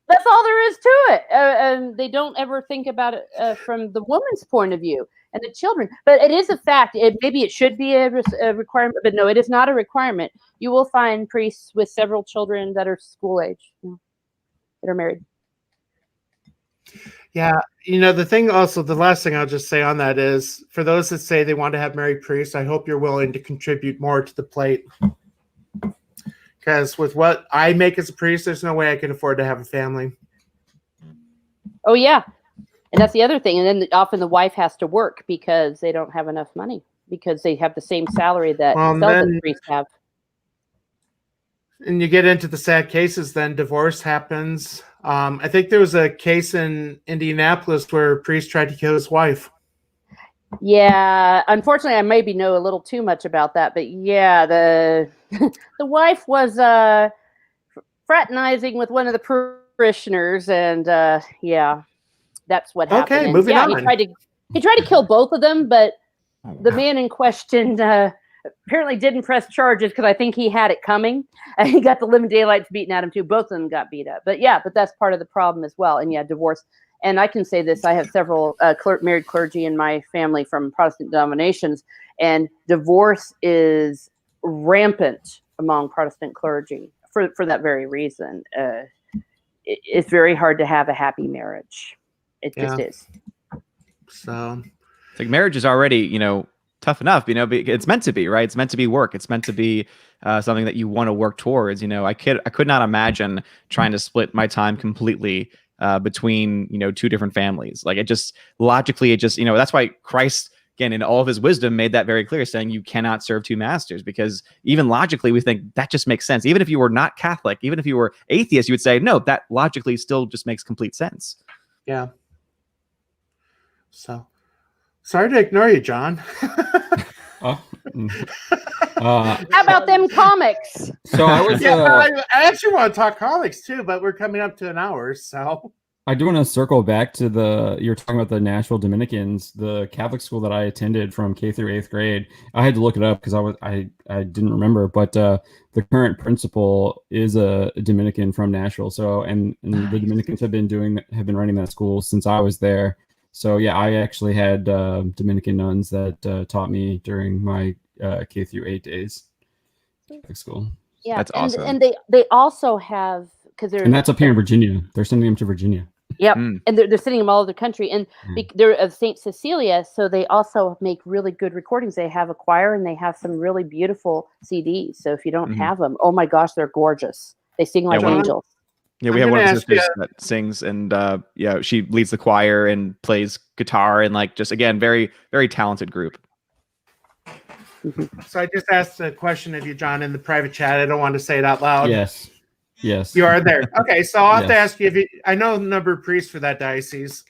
Speaker 4: That's all there is to it. And they don't ever think about it from the woman's point of view and the children. But it is a fact. Maybe it should be a requirement, but no, it is not a requirement. You will find priests with several children that are school age, that are married.
Speaker 1: Yeah. The thing also, the last thing I'll just say on that is, for those that say they want to have married priests, I hope you're willing to contribute more to the plate. Because with what I make as a priest, there's no way I can afford to have a family.
Speaker 4: Oh, yeah. And that's the other thing. And then often the wife has to work because they don't have enough money, because they have the same salary that celibacy priests have.
Speaker 1: And you get into the sad cases, then divorce happens. I think there was a case in Indianapolis where a priest tried to kill his wife.
Speaker 4: Yeah, unfortunately, I maybe know a little too much about that, but yeah, the wife was fraternizing with one of the parishioners, and that's what happened.
Speaker 1: Okay, moving on.
Speaker 4: He tried to kill both of them, but the man in question apparently didn't press charges because I think he had it coming, and he got the living daylights beaten at him too. Both of them got beat up, but that's part of the problem as well. And divorce. And I can say this, I have several married clergy in my family from Protestant denominations, and divorce is rampant among Protestant clergy for that very reason. It's very hard to have a happy marriage. It just is.
Speaker 1: So,
Speaker 2: it's like marriage is already, tough enough, it's meant to be, right? It's meant to be work. It's meant to be something that you want to work towards. I could not imagine trying to split my time completely between, two different families. Like, logically, that's why Christ, again, in all of his wisdom, made that very clear, saying you cannot serve two masters, because even logically, we think that just makes sense. Even if you were not Catholic, even if you were atheist, you would say, no, that logically still just makes complete sense.
Speaker 1: Yeah. So, sorry to ignore you, John.
Speaker 4: How about them comics?
Speaker 6: So I was.
Speaker 1: I actually want to talk comics too, but we're coming up to an hour, so.
Speaker 6: I do want to circle back to you were talking about the Nashville Dominicans, the Catholic school that I attended from K through 8th grade. I had to look it up because I didn't remember, but the current principal is a Dominican from Nashville. So and the Dominicans have been running that school since I was there. So yeah, I actually had Dominican nuns that taught me during my K through 8 days Catholic school.
Speaker 4: Yeah,
Speaker 2: that's awesome.
Speaker 4: And they also have,
Speaker 6: and that's up here in Virginia. They're sending them to Virginia.
Speaker 4: Yep, and they're sending them all over the country, and they're of St. Cecilia, so they also make really good recordings. They have a choir, and they have some really beautiful CDs. So if you don't have them, oh my gosh, they're gorgeous. They sing like angels.
Speaker 2: Yeah, we have one of the sisters that sings, and she leads the choir and plays guitar, and just again, very, very talented group.
Speaker 1: So I just asked a question of you, John, in the private chat. I don't want to say it out loud.
Speaker 6: Yes.
Speaker 1: You are there. Okay, so I'll have to
Speaker 6: Yes.
Speaker 1: ask you if you. I know the number of priests for that diocese,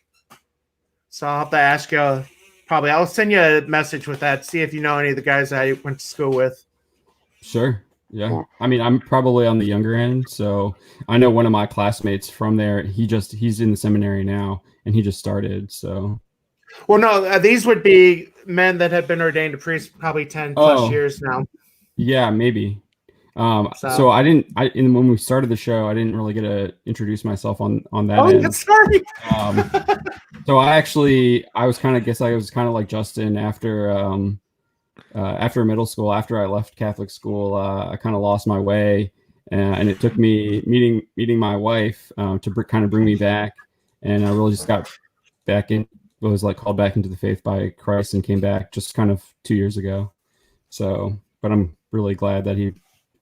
Speaker 1: so I'll have to ask you. Probably, I'll send you a message with that. See if you know any of the guys I went to school with.
Speaker 6: Sure. Yeah. I mean, I'm probably on the younger end, so I know one of my classmates from there. He's in the seminary now, and he just started. So.
Speaker 1: Well, no, these would be men that have been ordained a priest probably 10 plus years now.
Speaker 6: Yeah, maybe. So when we started the show, I didn't really get to introduce myself on that end.
Speaker 1: That's sorry.
Speaker 6: So I was kind of like Justin after middle school. After I left Catholic school, I kind of lost my way, and it took me meeting my wife to kind of bring me back, and I really just got back in. Was like called back into the faith by Christ and came back just kind of 2 years ago. So, but I'm really glad that he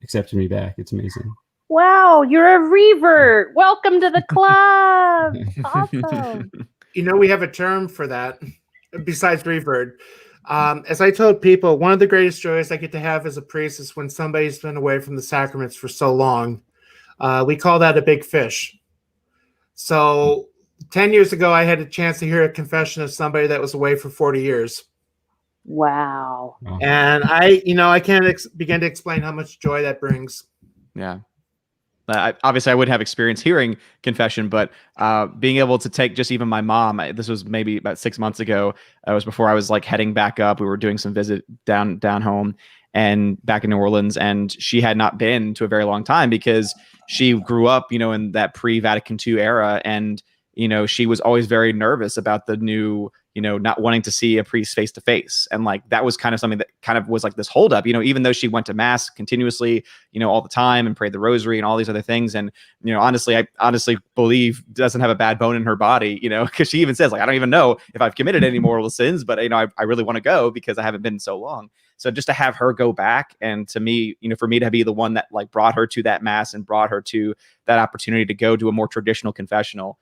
Speaker 6: accepted me back. It's amazing.
Speaker 4: Wow, you're a revert. Welcome to the club. Awesome.
Speaker 1: You know, we have a term for that besides revert. As I told people, one of the greatest joys I get to have as a priest is when somebody's been away from the sacraments for so long. We call that a big fish. So 10 years ago, I had a chance to hear a confession of somebody that was away for 40 years.
Speaker 4: Wow.
Speaker 1: And I can't begin to explain how much joy that brings.
Speaker 2: Yeah. Obviously, I would have experience hearing confession, but being able to take just even my mom, this was maybe about 6 months ago. It was before I was like heading back up. We were doing some visit down home and back in New Orleans, and she had not been to a very long time because she grew up, in that pre-Vatican II era, and she was always very nervous about the new, not wanting to see a priest face to face. And like, that was kind of something that kind of was like this holdup, even though she went to mass continuously, all the time and prayed the rosary and all these other things. And, honestly, I honestly believe doesn't have a bad bone in her body, because she even says like, I don't even know if I've committed any mortal sins, but, I really want to go because I haven't been so long. So just to have her go back, and to me, for me to be the one that like brought her to that mass and brought her to that opportunity to go to a more traditional confessional,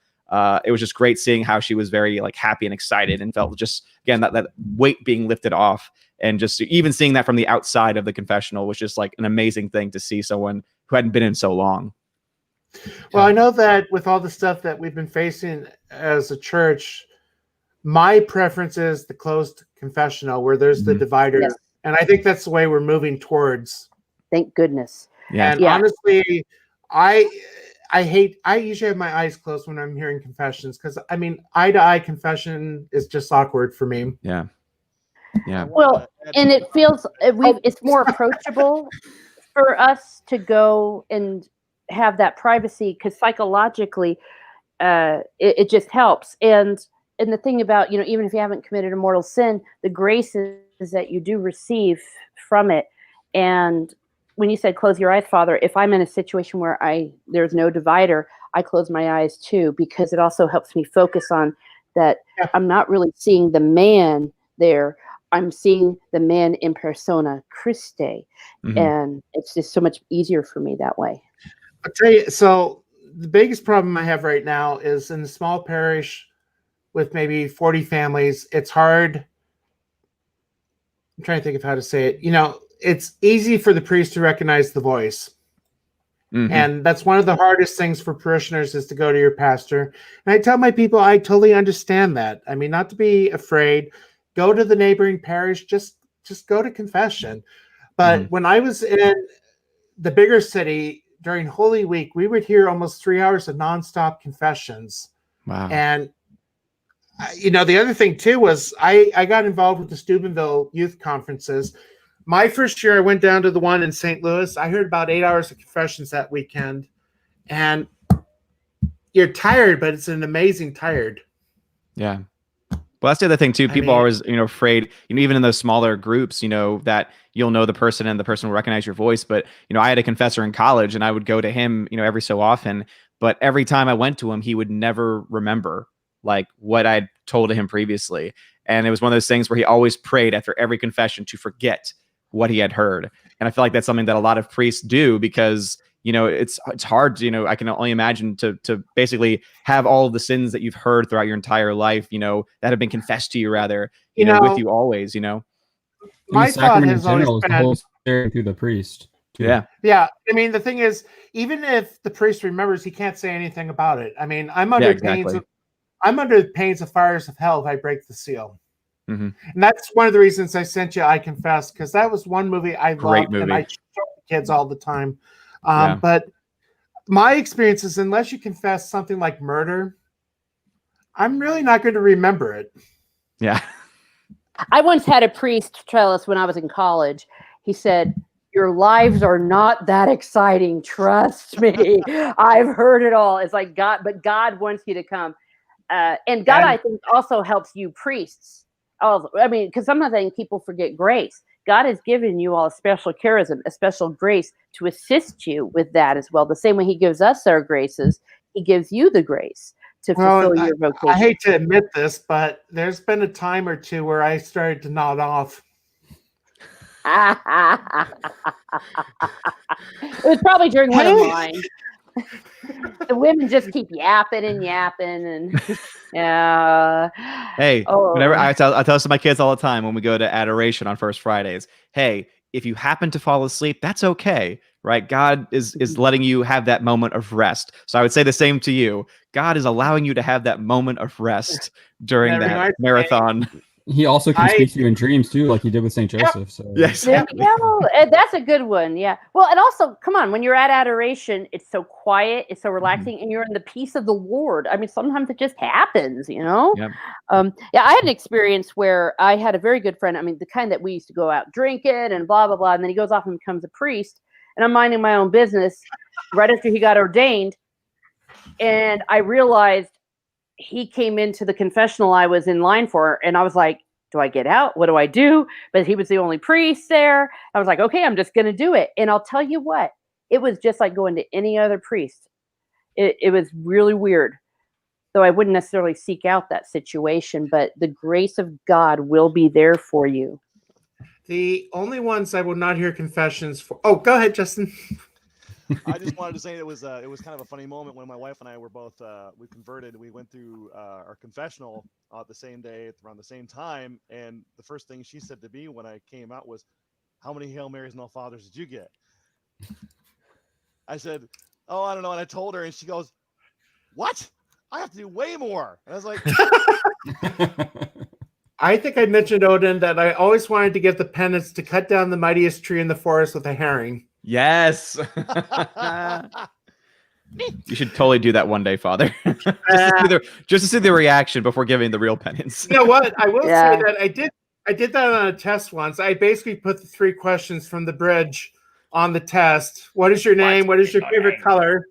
Speaker 2: it was just great seeing how she was very like happy and excited and felt just, again, that weight being lifted off, and just even seeing that from the outside of the confessional was just like an amazing thing to see someone who hadn't been in so long.
Speaker 1: Well, I know that with all the stuff that we've been facing as a church, my preference is the closed confessional where there's the divider.
Speaker 4: Yes.
Speaker 1: And I think that's the way we're moving towards.
Speaker 4: Thank goodness.
Speaker 2: Yeah.
Speaker 1: And honestly, I usually have my eyes closed when I'm hearing confessions, because eye-to-eye confession is just awkward for me.
Speaker 2: Yeah.
Speaker 4: Well, and it feels it's more approachable for us to go and have that privacy, because psychologically, it just helps. And the thing about, even if you haven't committed a mortal sin, the graces that you do receive from it. And when you said close your eyes, Father, if I'm in a situation where there's no divider, I close my eyes too, because it also helps me focus on that.
Speaker 1: Yeah.
Speaker 4: I'm not really seeing the man there. I'm seeing the man in persona Christe.
Speaker 2: Mm-hmm.
Speaker 4: And it's just so much easier for me that way.
Speaker 1: I'll tell you, so the biggest problem I have right now is in the small parish with maybe 40 families, it's hard. I'm trying to think of how to say it. It's easy for the priest to recognize the voice. Mm-hmm. And that's one of the hardest things for parishioners, is to go to your pastor. And I tell my people, I totally understand that. Not to be afraid, go to the neighboring parish, just go to confession. But when I was in the bigger city during Holy Week, we would hear almost 3 hours of nonstop confessions.
Speaker 2: Wow.
Speaker 1: And the other thing too was I got involved with the Steubenville youth conferences. My first year, I went down to the one in St. Louis. I heard about 8 hours of confessions that weekend, and you're tired, but it's an amazing tired.
Speaker 2: Yeah. Well, that's the other thing too. People are always, afraid, even in those smaller groups, that you'll know the person and the person will recognize your voice. But, I had a confessor in college, and I would go to him, every so often, but every time I went to him, he would never remember like what I'd told him previously. And it was one of those things where he always prayed after every confession to forget what he had heard. And I feel like that's something that a lot of priests do, because, it's hard, I can only imagine to basically have all of the sins that you've heard throughout your entire life, that have been confessed to you rather, with you always,
Speaker 1: my thought
Speaker 6: sacrament in
Speaker 1: has always
Speaker 6: general is the
Speaker 1: been,
Speaker 6: whole staring through the priest. too.
Speaker 2: Yeah.
Speaker 1: yeah. I mean, the thing is, even if the priest remembers, he can't say anything about it. I mean, I'm under
Speaker 2: exactly.
Speaker 1: pains of fires of hell if I break the seal.
Speaker 2: Mm-hmm.
Speaker 1: And that's one of the reasons I sent you I Confess, because that was one movie I
Speaker 2: Great
Speaker 1: loved and
Speaker 2: movie.
Speaker 1: I show the kids all the time.
Speaker 2: Yeah.
Speaker 1: But my experience is, unless you confess something like murder, I'm really not going to remember it.
Speaker 2: Yeah.
Speaker 4: I once had a priest tell us when I was in college. He said, "Your lives are not that exciting. Trust me. I've heard it all." It's like God, but God wants you to come. And God, I think, also helps you priests. Also, I mean, because sometimes I think people forget grace. God has given you all a special charism, a special grace to assist you with that as well. The same way He gives us our graces, He gives you the grace to fulfill your vocation.
Speaker 1: I hate to admit this, but there's been a time or two where I started to nod off.
Speaker 4: It was probably during one of mine. The women just keep yapping and yapping, and yeah.
Speaker 2: Hey, whenever I tell this to my kids all the time when we go to adoration on First Fridays. Hey, if you happen to fall asleep, that's okay, right? God is letting you have that moment of rest. So I would say the same to you. God is allowing you to have that moment of rest during that marathon.
Speaker 6: He also can speak to you in dreams too, like he did with Saint Joseph. So
Speaker 2: yes,
Speaker 4: there you go. That's a good one. Yeah. Well, and also, come on, when you're at adoration, it's so quiet, it's so relaxing, and you're in the peace of the Lord. I mean, sometimes it just happens, you know.
Speaker 2: Yep.
Speaker 4: Yeah, I had an experience where I had a very good friend. I mean, the kind that we used to go out drinking and blah blah blah, and then he goes off and becomes a priest, and I'm minding my own business right after he got ordained, and I realized he came into the confessional I was in line for, and I was like, do I get out? What do I do? But he was the only priest there. I was like, okay, I'm just going to do it. And I'll tell you what, it was just like going to any other priest. It was really weird. Though I wouldn't necessarily seek out that situation, but the grace of God will be there for you.
Speaker 1: The only ones I will not hear confessions for. Oh, go ahead, Justin.
Speaker 3: I just wanted to say it was kind of a funny moment when my wife and I were both we converted. We went through our confessional the same day around the same time, and the first thing she said to me when I came out was, "How many Hail Marys and All Fathers did you get?" I said, "Oh, I don't know," and I told her, and she goes, "What? I have to do way more." And I was like,
Speaker 1: I think I mentioned, Odin, that I always wanted to get the penance to cut down the mightiest tree in the forest with a herring.
Speaker 2: Yes. You should totally do that one day, Father. just to see the reaction before giving the real penance.
Speaker 1: You know what? I will say that I did that on a test once. I basically put the 3 questions from the bridge on the test. What is your name? What is your favorite color?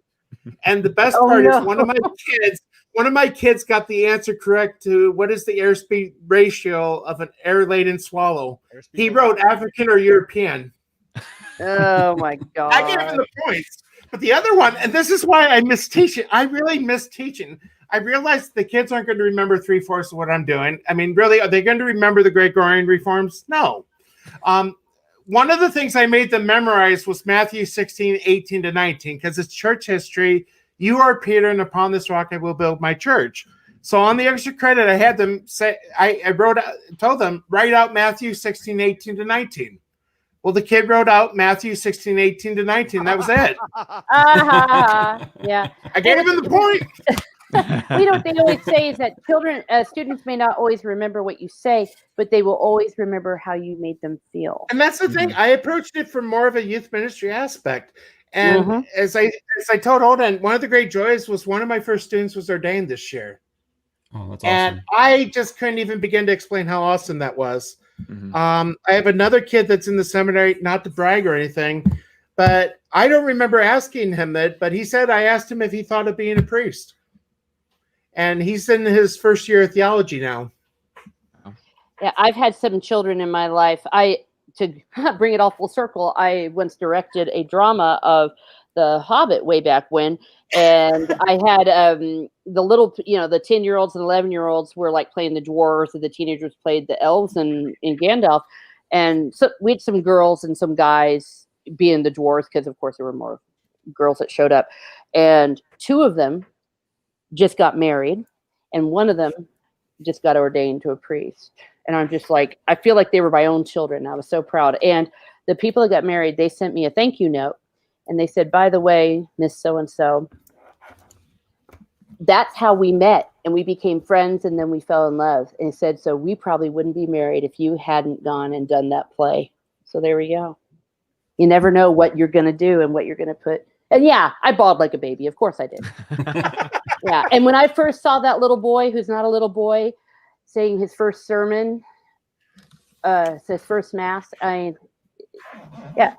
Speaker 1: And the best part is one of my kids got the answer correct to what is the airspeed ratio of an air-laden swallow. He wrote African or European.
Speaker 4: Oh my God.
Speaker 1: I gave him the points. But the other one, and this is why I miss teaching. I really miss teaching. I realized the kids aren't going to remember 3/4 of what I'm doing. I mean, really, are they going to remember the Gregorian reforms? No. One of the things I made them memorize was Matthew 16:18-19, because it's church history. You are Peter, and upon this rock I will build my church. So on the extra credit, I had them say, told them, write out Matthew 16:18-19. Well, the kid wrote out Matthew 16:18-19. That was it.
Speaker 4: Yeah.
Speaker 1: I gave him the point.
Speaker 4: We know what they always say is that students may not always remember what you say, but they will always remember how you made them feel.
Speaker 1: And that's the thing. I approached it from more of a youth ministry aspect. And as I told Odin, one of the great joys was one of my first students was ordained this year.
Speaker 6: Oh, that's awesome.
Speaker 1: And I just couldn't even begin to explain how awesome that was. I have another kid that's in the seminary, not to brag or anything, but I don't remember asking him that, but he said I asked him if he thought of being a priest. And he's in his first year of theology now.
Speaker 4: Yeah, I've had some children in my life. To bring it all full circle, I once directed a drama of The Hobbit way back when, and I had the little, the 10-year-olds and 11-year-olds were like playing the dwarves, and the teenagers played the elves and Gandalf, and so we had some girls and some guys being the dwarves because, of course, there were more girls that showed up, and 2 of them just got married, and one of them just got ordained to a priest. And I'm just like, I feel like they were my own children. I was so proud. And the people that got married, they sent me a thank you note. And they said, by the way, Miss So-and-so, that's how we met. And we became friends, and then we fell in love. And it said, so we probably wouldn't be married if you hadn't gone and done that play. So there we go. You never know what you're going to do and what you're going to put. And yeah, I bawled like a baby. Of course I did. Yeah. And when I first saw that little boy, who's not a little boy, saying his first sermon, his first mass, yeah.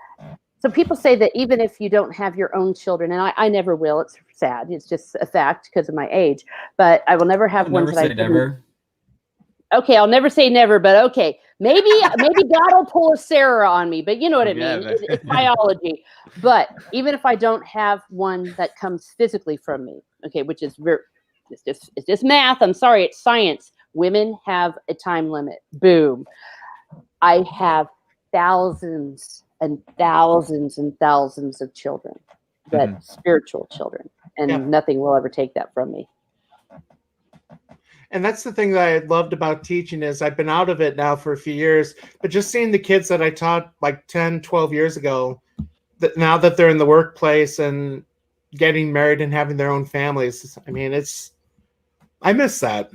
Speaker 4: So people say that even if you don't have your own children, and I never will, it's sad. It's just a fact because of my age, but I will never have ones that I didn't. Never. Okay, I'll never say never, but okay. Maybe God will pull a Sarah on me, but you know what I mean. It's biology. But even if I don't have one that comes physically from me, okay, which is it's just math. I'm sorry, it's science. Women have a time limit. Boom. I have thousands and thousands and thousands of children, that spiritual children, and nothing will ever take that from me.
Speaker 1: And that's the thing that I loved about teaching is I've been out of it now for a few years, but just seeing the kids that I taught like 10, 12 years ago, that now that they're in the workplace and getting married and having their own families, I mean, I miss that.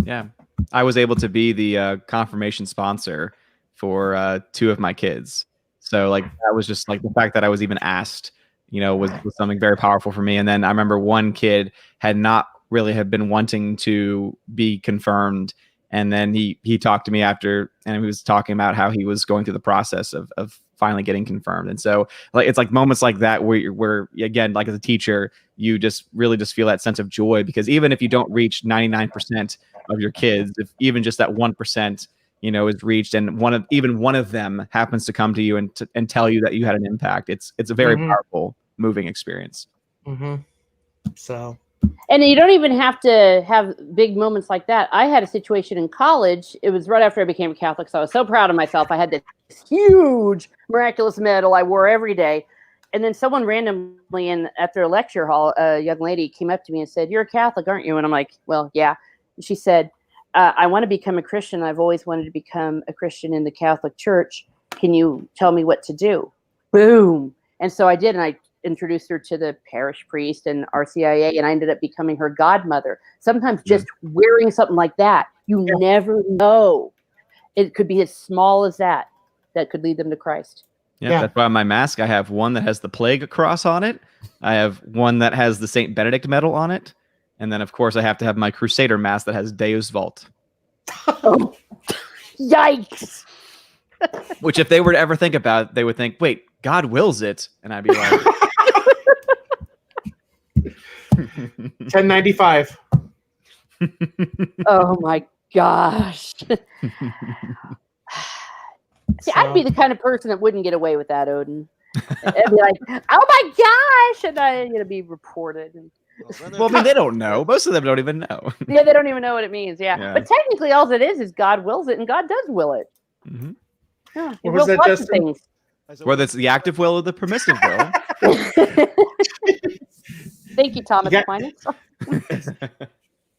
Speaker 2: Yeah. I was able to be the confirmation sponsor for 2 of my kids. So like, that was just like the fact that I was even asked, was something very powerful for me. And then I remember one kid had not really have been wanting to be confirmed, and then he talked to me after, and he was talking about how he was going through the process of finally getting confirmed. And so like it's like moments like that where again, like as a teacher, you just really just feel that sense of joy, because even if you don't reach 99% of your kids, if even just that 1% is reached, and even one of them happens to come to you and tell you that you had an impact, it's a very powerful, moving experience.
Speaker 1: So.
Speaker 4: And you don't even have to have big moments like that. I had a situation in college. It was right after I became a Catholic, so I was so proud of myself. I had this huge miraculous medal I wore every day. And then someone randomly after a lecture hall, a young lady came up to me and said, "You're a Catholic, aren't you?" And I'm like, "Well, yeah." And she said, "I want to become a Christian. I've always wanted to become a Christian in the Catholic Church. Can you tell me what to do?" Boom. And so I did, and I introduced her to the parish priest and RCIA, and I ended up becoming her godmother. Sometimes just wearing something like that, you never know. It could be as small as that could lead them to Christ.
Speaker 2: Yeah, that's why my mask, I have one that has the plague cross on it. I have one that has the St. Benedict medal on it. And then, of course, I have to have my Crusader mask that has Deus Vult.
Speaker 4: Oh, yikes.
Speaker 2: Which, if they were to ever think about it, they would think, wait, God wills it. And I'd be like...
Speaker 1: 1095.
Speaker 4: Oh, my gosh. See, I'd be the kind of person that wouldn't get away with that, Odin. I'd be like, "Oh my gosh," and I, be reported.
Speaker 2: Well, I mean, they don't know. Most of them don't even know.
Speaker 4: Yeah, they don't even know what it means. Yeah, but technically, all it is God wills it, and God does will it.
Speaker 2: Mm-hmm.
Speaker 4: Yeah, He wills lots of things.
Speaker 2: Whether it's the active will or the permissive will.
Speaker 4: Thank you, Thomas Aquinas.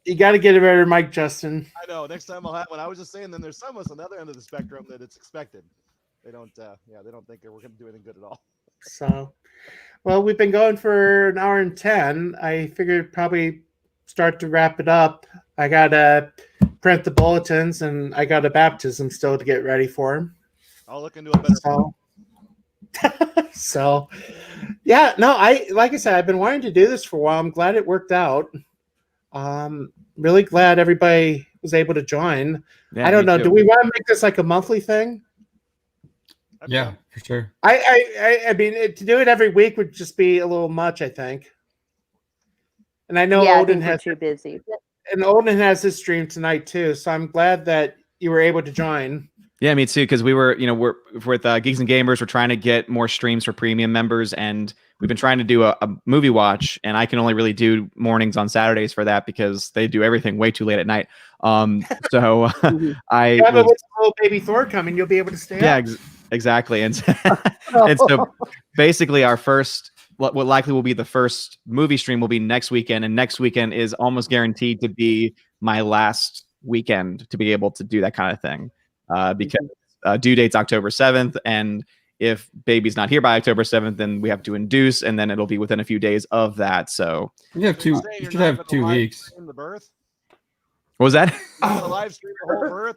Speaker 1: You got to get a better mic, Justin.
Speaker 3: I know. Next time I'll have one. I was just saying, then there's some of us on the other end of the spectrum that it's expected. They don't, they don't think we're going to do anything good at all.
Speaker 1: So, well, we've been going for an hour and 10. I figured probably start to wrap it up. I got to print the bulletins, and I got a baptism still to get ready for.
Speaker 3: I'll look into a better.
Speaker 1: So, yeah, no, like I said, I've been wanting to do this for a while. I'm glad it worked out. Really glad everybody was able to join. Yeah, I don't know. Too. Do we want to make this like a monthly thing?
Speaker 6: Yeah, for sure.
Speaker 1: I mean, to do it every week would just be a little much, I think. And I know Odin has
Speaker 4: too busy.
Speaker 1: And Odin has his stream tonight too, so I'm glad that you were able to join.
Speaker 2: Yeah, me too. Because we were, we're with Geeks and Gamers. We're trying to get more streams for premium members, and we've been trying to do a movie watch. And I can only really do mornings on Saturdays for that because they do everything way too late at night. So I
Speaker 1: have a little baby Thor coming. You'll be able to stay.
Speaker 2: Yeah, exactly. And and so basically, our first, what likely will be the first movie stream will be next weekend, and next weekend is almost guaranteed to be my last weekend to be able to do that kind of thing, because due date's October 7th, and if baby's not here by October 7th, then we have to induce, and then it'll be within a few days of that. So
Speaker 6: You have two. You should have 2 weeks.
Speaker 3: In the birth.
Speaker 2: what was that?
Speaker 3: Live stream the whole birth.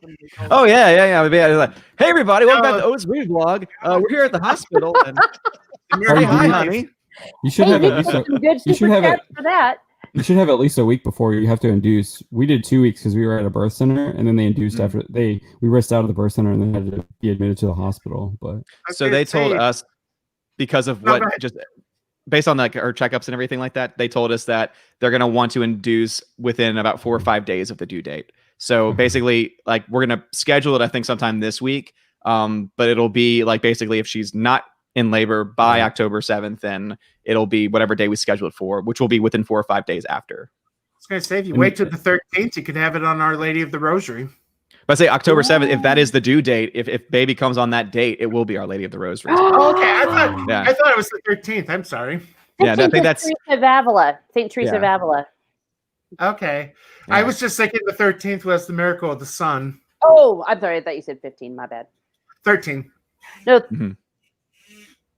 Speaker 2: Oh yeah. Maybe like, hey everybody, welcome back to O's Movie Vlog. We're here at the hospital, and
Speaker 6: Are you
Speaker 2: hi,
Speaker 6: doing-
Speaker 2: honey.
Speaker 6: You should have at least.
Speaker 4: Some good
Speaker 6: you should have
Speaker 4: super chats for that.
Speaker 6: You should have at least a week before you have to induce. We did 2 weeks because we were at a birth center, and then they induced after we risked out of the birth center and then had to be admitted to the hospital. But
Speaker 2: So they told us, because of what just based on like our checkups and everything like that, they told us that they're going to want to induce within about 4 or 5 days of the due date. So basically, like, we're going to schedule it, I think, sometime this week. But it'll be like, basically, if she's not in labor by October 7th, then it'll be whatever day we schedule it for, which will be within 4 or 5 days after.
Speaker 1: I was going to say, if you wait till the 13th, you could have it on Our Lady of the Rosary.
Speaker 2: But I say October 7th, if that is the due date, if baby comes on that date, it will be Our Lady of the Rosary.
Speaker 1: Oh, okay. I thought it was the 13th. I'm sorry.
Speaker 2: Yeah, I think that's
Speaker 4: Teresa of Avila. Saint Teresa of Avila.
Speaker 1: Okay.
Speaker 2: Yeah.
Speaker 1: I was just thinking the 13th was the miracle of the sun.
Speaker 4: Oh, I'm sorry. I thought you said 15. My bad.
Speaker 1: 13.
Speaker 4: No.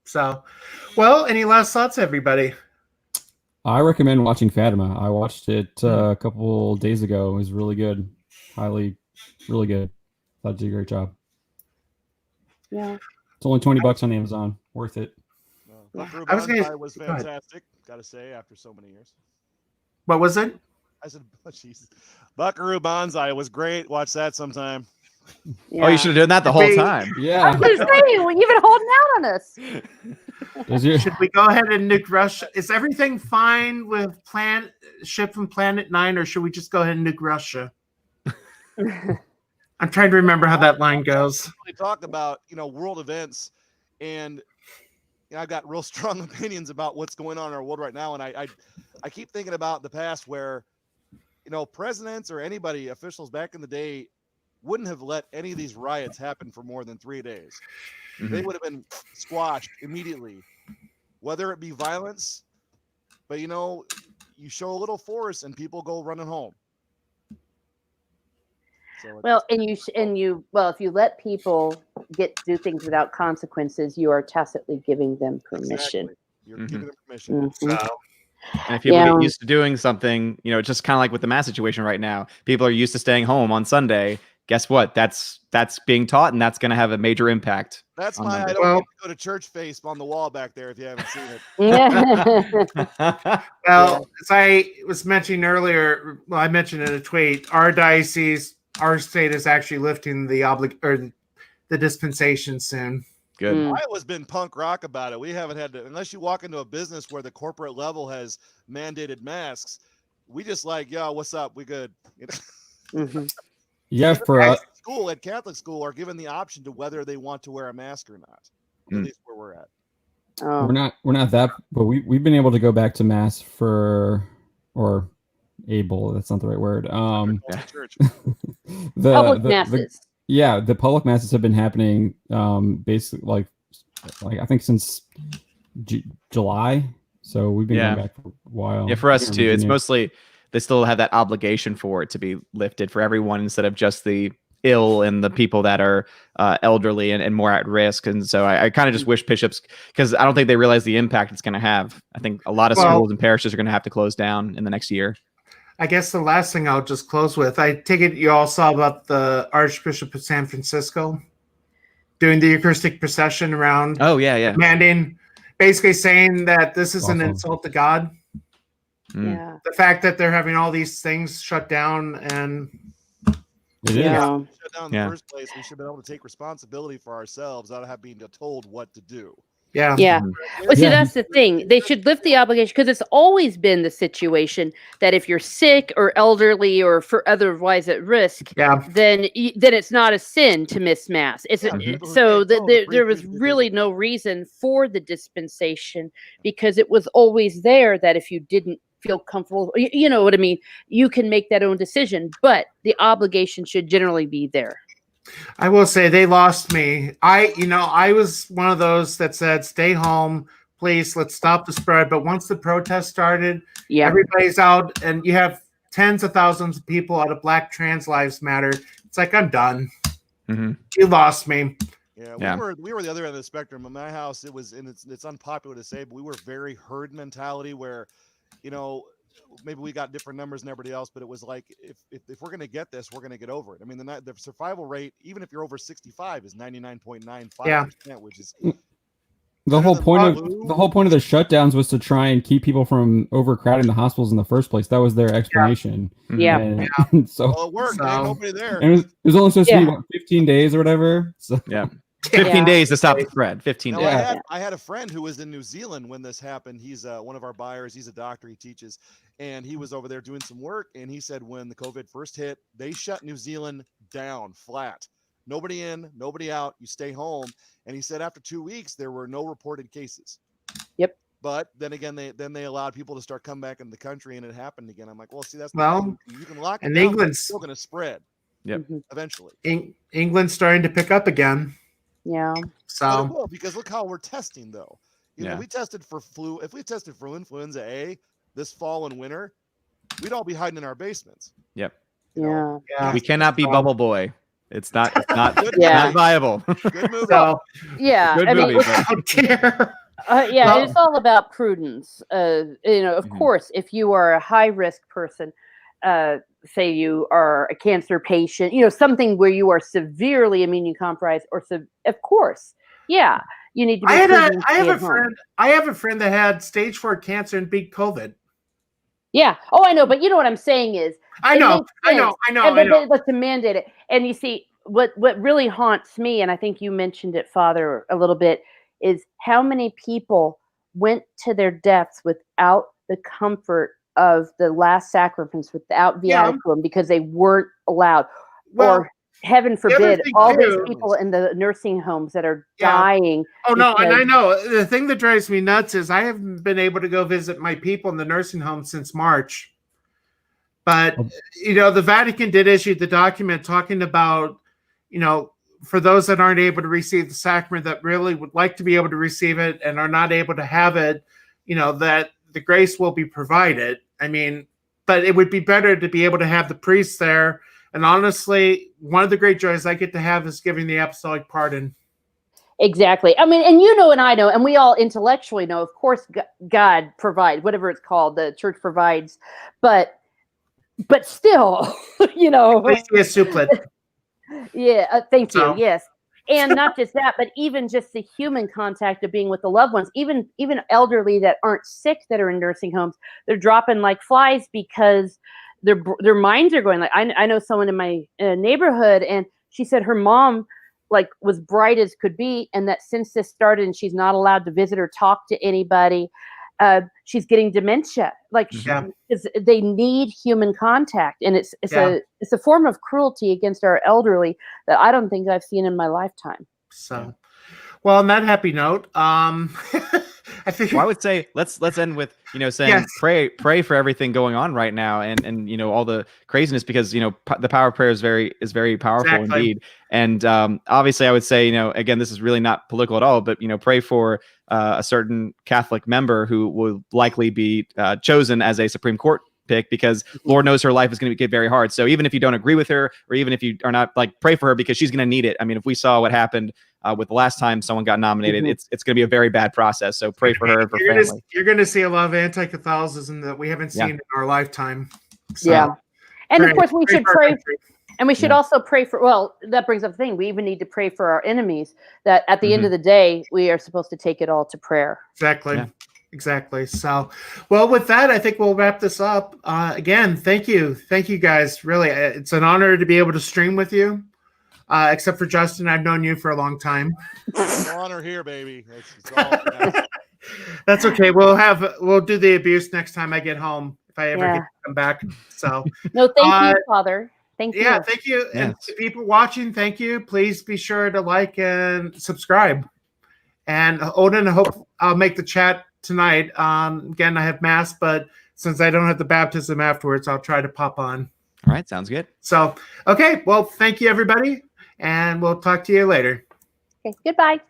Speaker 1: So, well, any last thoughts, everybody?
Speaker 6: I recommend watching Fatima. I watched it a couple days ago. It was really good. Really good. Thought it did a great job.
Speaker 4: Yeah.
Speaker 6: It's only $20 on Amazon. Worth it.
Speaker 1: I was gonna-
Speaker 3: was
Speaker 1: go ahead.
Speaker 3: fantastic. Got to say, after so many years.
Speaker 1: What was it?
Speaker 3: I said, oh, Jesus. Buckaroo Banzai was great. Watch that sometime.
Speaker 2: Oh, you should have done that the whole
Speaker 1: Wait.
Speaker 2: time.
Speaker 4: I
Speaker 6: Yeah.
Speaker 4: was going to say, well, you've been holding out on us.
Speaker 1: Should we go ahead and nuke Russia? Is everything fine with ship from Planet 9, or should we just go ahead and nuke Russia? I'm trying to remember how that line goes.
Speaker 3: We talk about, world events, and I've got real strong opinions about what's going on in our world right now. And I keep thinking about the past where, presidents or anybody, officials back in the day, wouldn't have let any of these riots happen for more than 3 days. They would have been squashed immediately, whether it be violence, but you show a little force and people go running home. So
Speaker 4: Well, if you let people do things without consequences, you are tacitly giving them permission.
Speaker 3: exactly. You're giving them permission.
Speaker 4: Mhm.
Speaker 2: And if people
Speaker 4: Yeah.
Speaker 2: get used to doing something, it's just kind of like with the mass situation right now. People are used to staying home on Sunday. Guess what? That's being taught, and that's going to have a major impact.
Speaker 3: That's
Speaker 2: on
Speaker 3: my
Speaker 2: Monday.
Speaker 3: I don't
Speaker 1: Well-
Speaker 3: get to go to church face on the wall back there if you haven't seen it.
Speaker 4: Yeah.
Speaker 1: Well, as I was mentioning earlier, I mentioned in a tweet, our diocese, our state is actually lifting the dispensation soon.
Speaker 2: Good.
Speaker 4: Mm.
Speaker 3: Iowa's been punk rock about it. We haven't had to, unless you walk into a business where the corporate level has mandated masks. We just like, yo, what's up? We good.
Speaker 4: Mhm.
Speaker 6: Yeah, for
Speaker 3: At Catholic school are given the option to whether they want to wear a mask or not. At
Speaker 2: Mm.
Speaker 3: least where we're at.
Speaker 4: Oh.
Speaker 6: we're not that, but we've been able to go back to mass that's not the right word.
Speaker 3: Church.
Speaker 4: Public masses.
Speaker 6: The public masses have been happening basically like I think since July. So we've been
Speaker 2: Yeah.
Speaker 6: going back for a while.
Speaker 2: Yeah, for us
Speaker 6: Here in
Speaker 2: too. It's
Speaker 6: Virginia.
Speaker 2: mostly they still have that obligation for it to be lifted for everyone instead of just the ill and the people that are elderly and more at risk. And so I kind of just wish bishops, because I don't think they realize the impact it's going to have. I think a lot of schools and parishes are going to have to close down in the next year.
Speaker 1: I guess the last thing I'll just close with, I take it you all saw about the Archbishop of San Francisco doing the Eucharistic procession around,
Speaker 2: Oh yeah.
Speaker 1: demanding, basically saying that this is an
Speaker 6: Awesome.
Speaker 1: insult to God.
Speaker 2: Mm.
Speaker 4: Yeah.
Speaker 1: The fact that they're having all these things shut down, and
Speaker 6: It is.
Speaker 4: Yeah.
Speaker 3: Shut down in the
Speaker 2: Yeah.
Speaker 3: first place. We should be able to take responsibility for ourselves without having being told what to do.
Speaker 1: yeah.
Speaker 4: Yeah. But see,
Speaker 6: Yeah.
Speaker 4: that's the thing. They should lift the obligation, because it's always been the situation that if you're sick or elderly or for otherwise at risk,
Speaker 1: Yeah.
Speaker 4: then it's not a sin to miss mass. It's
Speaker 3: Mhm.
Speaker 4: so
Speaker 3: Mhm.
Speaker 4: there was really no reason for the dispensation, because it was always there that if you didn't feel comfortable, you know what I mean, you can make that own decision, but the obligation should generally be there.
Speaker 1: I will say they lost me. I was one of those that said, stay home, please, let's stop the spread. But once the protest started,
Speaker 4: Yeah.
Speaker 1: everybody's out, and you have tens of thousands of people out of Black trans lives matter. It's like, I'm done.
Speaker 2: Mhm.
Speaker 1: You lost me.
Speaker 3: Yeah,
Speaker 2: Yeah.
Speaker 3: we were the other end of the spectrum. In my house, it was, and it's unpopular to say, but we were very herd mentality where, you know, maybe we got different numbers than everybody else, but it was like, if we're gonna get this, we're gonna get over it. I mean, the survival rate, even if you're over 65, is 99.95%, which is
Speaker 6: The
Speaker 3: better
Speaker 6: whole
Speaker 3: than
Speaker 6: point of
Speaker 3: flu.
Speaker 6: the whole point of the shutdowns was to try and keep people from overcrowding the hospitals in the first place. That was their explanation.
Speaker 4: Yeah.
Speaker 6: And so
Speaker 3: Well, it worked.
Speaker 1: So-
Speaker 3: Ain't nobody there.
Speaker 6: and it was only supposed to be
Speaker 4: Yeah.
Speaker 6: what, 15 days or whatever. So
Speaker 2: Yeah. 15
Speaker 4: Yeah.
Speaker 2: days to stop the spread. 15
Speaker 3: No,
Speaker 2: days.
Speaker 6: Yeah.
Speaker 3: I had a friend who was in New Zealand when this happened. He's one of our buyers. He's a doctor. He teaches, and he was over there doing some work. And he said when the COVID first hit, they shut New Zealand down flat. Nobody in, nobody out. You stay home. And he said after 2 weeks there were no reported cases.
Speaker 4: Yep.
Speaker 3: But then again, they allowed people to start coming back in the country, and it happened again. I'm like, well, see, that's the
Speaker 1: Well,
Speaker 3: thing. You can lock it
Speaker 1: and
Speaker 3: down, but
Speaker 1: England's-
Speaker 3: it's still going to spread.
Speaker 2: Yep.
Speaker 4: Mhm.
Speaker 3: Eventually.
Speaker 1: England's starting to pick up again.
Speaker 4: Yeah.
Speaker 3: But it
Speaker 1: So
Speaker 3: will, because look how we're testing though. You know,
Speaker 2: Yeah.
Speaker 3: we tested for flu. If we tested for influenza A this fall and winter, we'd all be hiding in our basements.
Speaker 2: Yep.
Speaker 3: You know?
Speaker 4: Yeah.
Speaker 1: yeah.
Speaker 2: We cannot be
Speaker 1: So-
Speaker 2: Bubble Boy. It's not
Speaker 3: Good
Speaker 4: Yeah.
Speaker 2: not viable.
Speaker 3: Good movie.
Speaker 1: So
Speaker 4: Yeah.
Speaker 2: Good
Speaker 4: I mean,
Speaker 2: movie, but
Speaker 1: oh dear.
Speaker 4: yeah,
Speaker 1: Well-
Speaker 4: it's all about prudence. Of
Speaker 2: Mhm.
Speaker 4: course, if you are a high risk person, say you are a cancer patient, something where you are severely immunocompromised, of course, yeah, you need to be.
Speaker 1: I
Speaker 4: prudent and
Speaker 1: have
Speaker 4: stay
Speaker 1: a
Speaker 4: at home.
Speaker 1: friend. I have a friend that had stage 4 cancer and beat COVID.
Speaker 4: Yeah. Oh, I know, but you know what I'm saying is,
Speaker 1: I
Speaker 4: It
Speaker 1: know,
Speaker 4: makes
Speaker 1: I know,
Speaker 4: sense.
Speaker 1: I know,
Speaker 4: and,
Speaker 1: I know.
Speaker 4: but to mandate it, and you see, what really haunts me, and I think you mentioned it, Father, a little bit, is how many people went to their deaths without the comfort of the last sacraments, without
Speaker 1: Yeah.
Speaker 4: viaticum, because they weren't allowed,
Speaker 1: Well,
Speaker 4: or heaven
Speaker 1: other
Speaker 4: forbid,
Speaker 1: thing
Speaker 4: all these
Speaker 1: too-
Speaker 4: people in the nursing homes that are
Speaker 1: Yeah.
Speaker 4: dying.
Speaker 1: oh no, and I
Speaker 4: because-
Speaker 1: know the thing that drives me nuts is I haven't been able to go visit my people in the nursing home since March. But the Vatican did issue the document talking about, for those that aren't able to receive the sacrament that really would like to be able to receive it and are not able to have it, that the grace will be provided. I mean, but it would be better to be able to have the priest there. And honestly, one of the great joys I get to have is giving the apostolic pardon.
Speaker 4: Exactly. I mean, and and I know, and we all intellectually know, of course, God provides, whatever it's called, the church provides, but still,
Speaker 1: Ecclesia supplet.
Speaker 4: yeah, thank you.
Speaker 1: So-
Speaker 4: Yes. And not just that, but even just the human contact of being with the loved ones, even elderly that aren't sick that are in nursing homes, they're dropping like flies because their minds are going. Like I know someone in my neighborhood, and she said her mom was bright as could be, and that since this started and she's not allowed to visit or talk to anybody, she's getting dementia.
Speaker 1: Yeah.
Speaker 4: They need human contact, and it's a form of cruelty against our elderly that I don't think I've seen in my lifetime.
Speaker 1: So, well, on that happy note, I think
Speaker 2: Well, I would say let's end with saying
Speaker 1: Yes.
Speaker 2: pray for everything going on right now and all the craziness, because the power of prayer is very powerful
Speaker 1: Exactly.
Speaker 2: indeed. And obviously I would say again, this is really not political at all, but pray for a certain Catholic member who will likely be chosen as a Supreme Court pick, because Lord knows her life is going to get very hard. So even if you don't agree with her, or even if you are not, pray for her, because she's going to need it. I mean, if we saw what happened with the last time someone got nominated,
Speaker 4: Mhm.
Speaker 2: it's going to be a very bad process. So pray for her and for
Speaker 1: you're
Speaker 2: family.
Speaker 1: going to see a lot of anti-Catholicism that we haven't seen in our lifetime. So,
Speaker 4: Yeah. And of
Speaker 1: pray-
Speaker 4: course, we should
Speaker 1: for our
Speaker 4: pray.
Speaker 1: country.
Speaker 4: And we should
Speaker 2: Yeah.
Speaker 4: also pray for, well, that brings up the thing. We even need to pray for our enemies, that at the end
Speaker 2: Mhm.
Speaker 4: of the day, we are supposed to take it all to prayer.
Speaker 1: Exactly.
Speaker 2: Yeah.
Speaker 1: Exactly. So, well, with that, I think we'll wrap this up. Again, thank you. Thank you guys. Really, it's an honor to be able to stream with you. Except for Justin, I've known you for a long time.
Speaker 3: No honor here, baby. It's all, yeah.
Speaker 1: That's okay. We'll do the abuse next time I get home, if I ever
Speaker 4: Yeah.
Speaker 1: get to come back. So,
Speaker 4: No, thank you,
Speaker 1: Uh,
Speaker 4: Father. Thank
Speaker 1: yeah,
Speaker 4: you.
Speaker 1: thank you. And
Speaker 2: Yes.
Speaker 1: to people watching, thank you. Please be sure to like and subscribe. And Odin, I hope I'll make the chat tonight. Again, I have mass, but since I don't have the baptism afterwards, I'll try to pop on.
Speaker 2: All right, sounds good.
Speaker 1: So, okay. Well, thank you, everybody. And we'll talk to you later.
Speaker 4: Okay, goodbye.